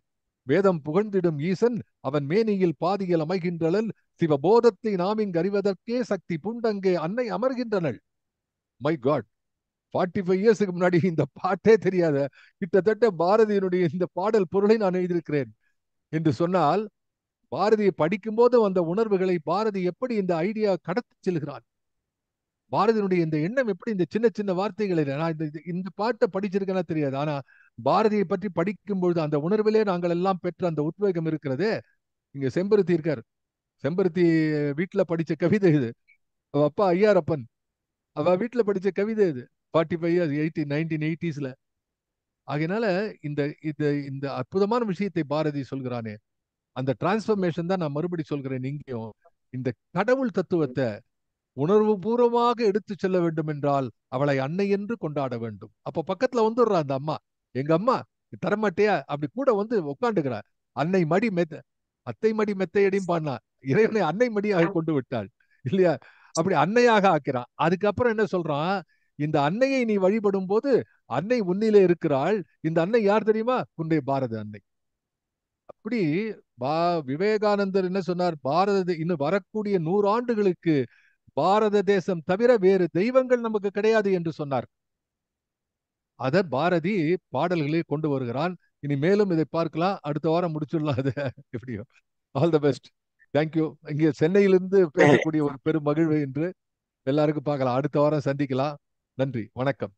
வேதம் புகழ்ந்திடும் ஈசன் அவன் மேனியில் பாதியில் அமைகின்றனள். சிவபோதத்தை நாம் இங்கு அறிவதற்கே சக்தி புண்டங்கே அன்னை அமர்கின்றனள். மை காட், 45 இயர்ஸுக்கு முன்னாடி இந்த பாட்டே தெரியாத கிட்டத்தட்ட பாரதியினுடைய இந்த பாடல் பொருளை நான் எழுதியிருக்கிறேன் என்று சொன்னால், பாரதியை படிக்கும் போது அந்த உணர்வுகளை பாரதி எப்படி இந்த ஐடியா கடத்தி செல்கிறான், பாரதியினுடைய இந்த எண்ணம் எப்படி இந்த சின்ன சின்ன வார்த்தைகளை நான் இந்த பாட்டை படிச்சிருக்கேன்னா தெரியாது. ஆனா பாரதியை பற்றி படிக்கும் பொழுது அந்த உணர்விலே நாங்கள் எல்லாம் பெற்ற அந்த உத்வேகம் இருக்கிறதே. இங்க செம்பருத்தி இருக்கார், செம்பருத்தி வீட்டுல படிச்ச கவிதை இது. அவ அப்பா ஐயாரப்பன், அவ வீட்டுல படிச்ச கவிதை இது. 45 இயர்ஸ் 1980s. ஆகையினால இந்த இந்த இந்த அற்புதமான விஷயத்தை பாரதி சொல்கிறானே, அந்த டிரான்ஸ்பர்மேஷன் தான் நான் மறுபடி சொல்கிறேன். இங்கேயும் இந்த கடவுள் தத்துவத்தை உணர்வு பூர்வமாக எடுத்து செல்ல வேண்டும் என்றால் அவளை அன்னை என்று கொண்டாட வேண்டும். அப்ப பக்கத்துல வந்துடுறா அந்த அம்மா, எங்க அம்மா தரமாட்டியா அப்படி கூட வந்து உட்காந்துக்கிறா. அன்னை மடி மெத்த அத்தை மடி மெத்தையடியும் பாடினா, இறைவனை அன்னை மடியாக கொண்டு விட்டாள் இல்லையா? அப்படி அன்னையாக ஆக்கிறான். அதுக்கப்புறம் என்ன சொல்றான், இந்த அன்னையை நீ வழிபடும் போது அன்னை உன்னிலே இருக்கிறாள். இந்த அன்னை யார் தெரியுமா? உன்னுடைய பாரத அன்னை. அப்படி விவேகானந்தர் என்ன சொன்னார், பாரத இன்னும் வரக்கூடிய 100 ஆண்டுகளுக்கு பாரத தேசம் தவிர வேறு தெய்வங்கள் நமக்கு கிடையாது என்று சொன்னார். அத பாரதி பாடல்களே கொண்டு வருகிறான். இனி மேலும் இதை பார்க்கலாம். அடுத்த வாரம் முடிச்சுடலாம். அது எப்படியோ. All the best. தேங்க்யூ. இங்கே சென்னையிலிருந்து பேசக்கூடிய ஒரு பெரும் மகிழ்வு என்று எல்லாருக்கும் பார்க்கலாம். அடுத்த வாரம் சந்திக்கலாம். நன்றி, வணக்கம்.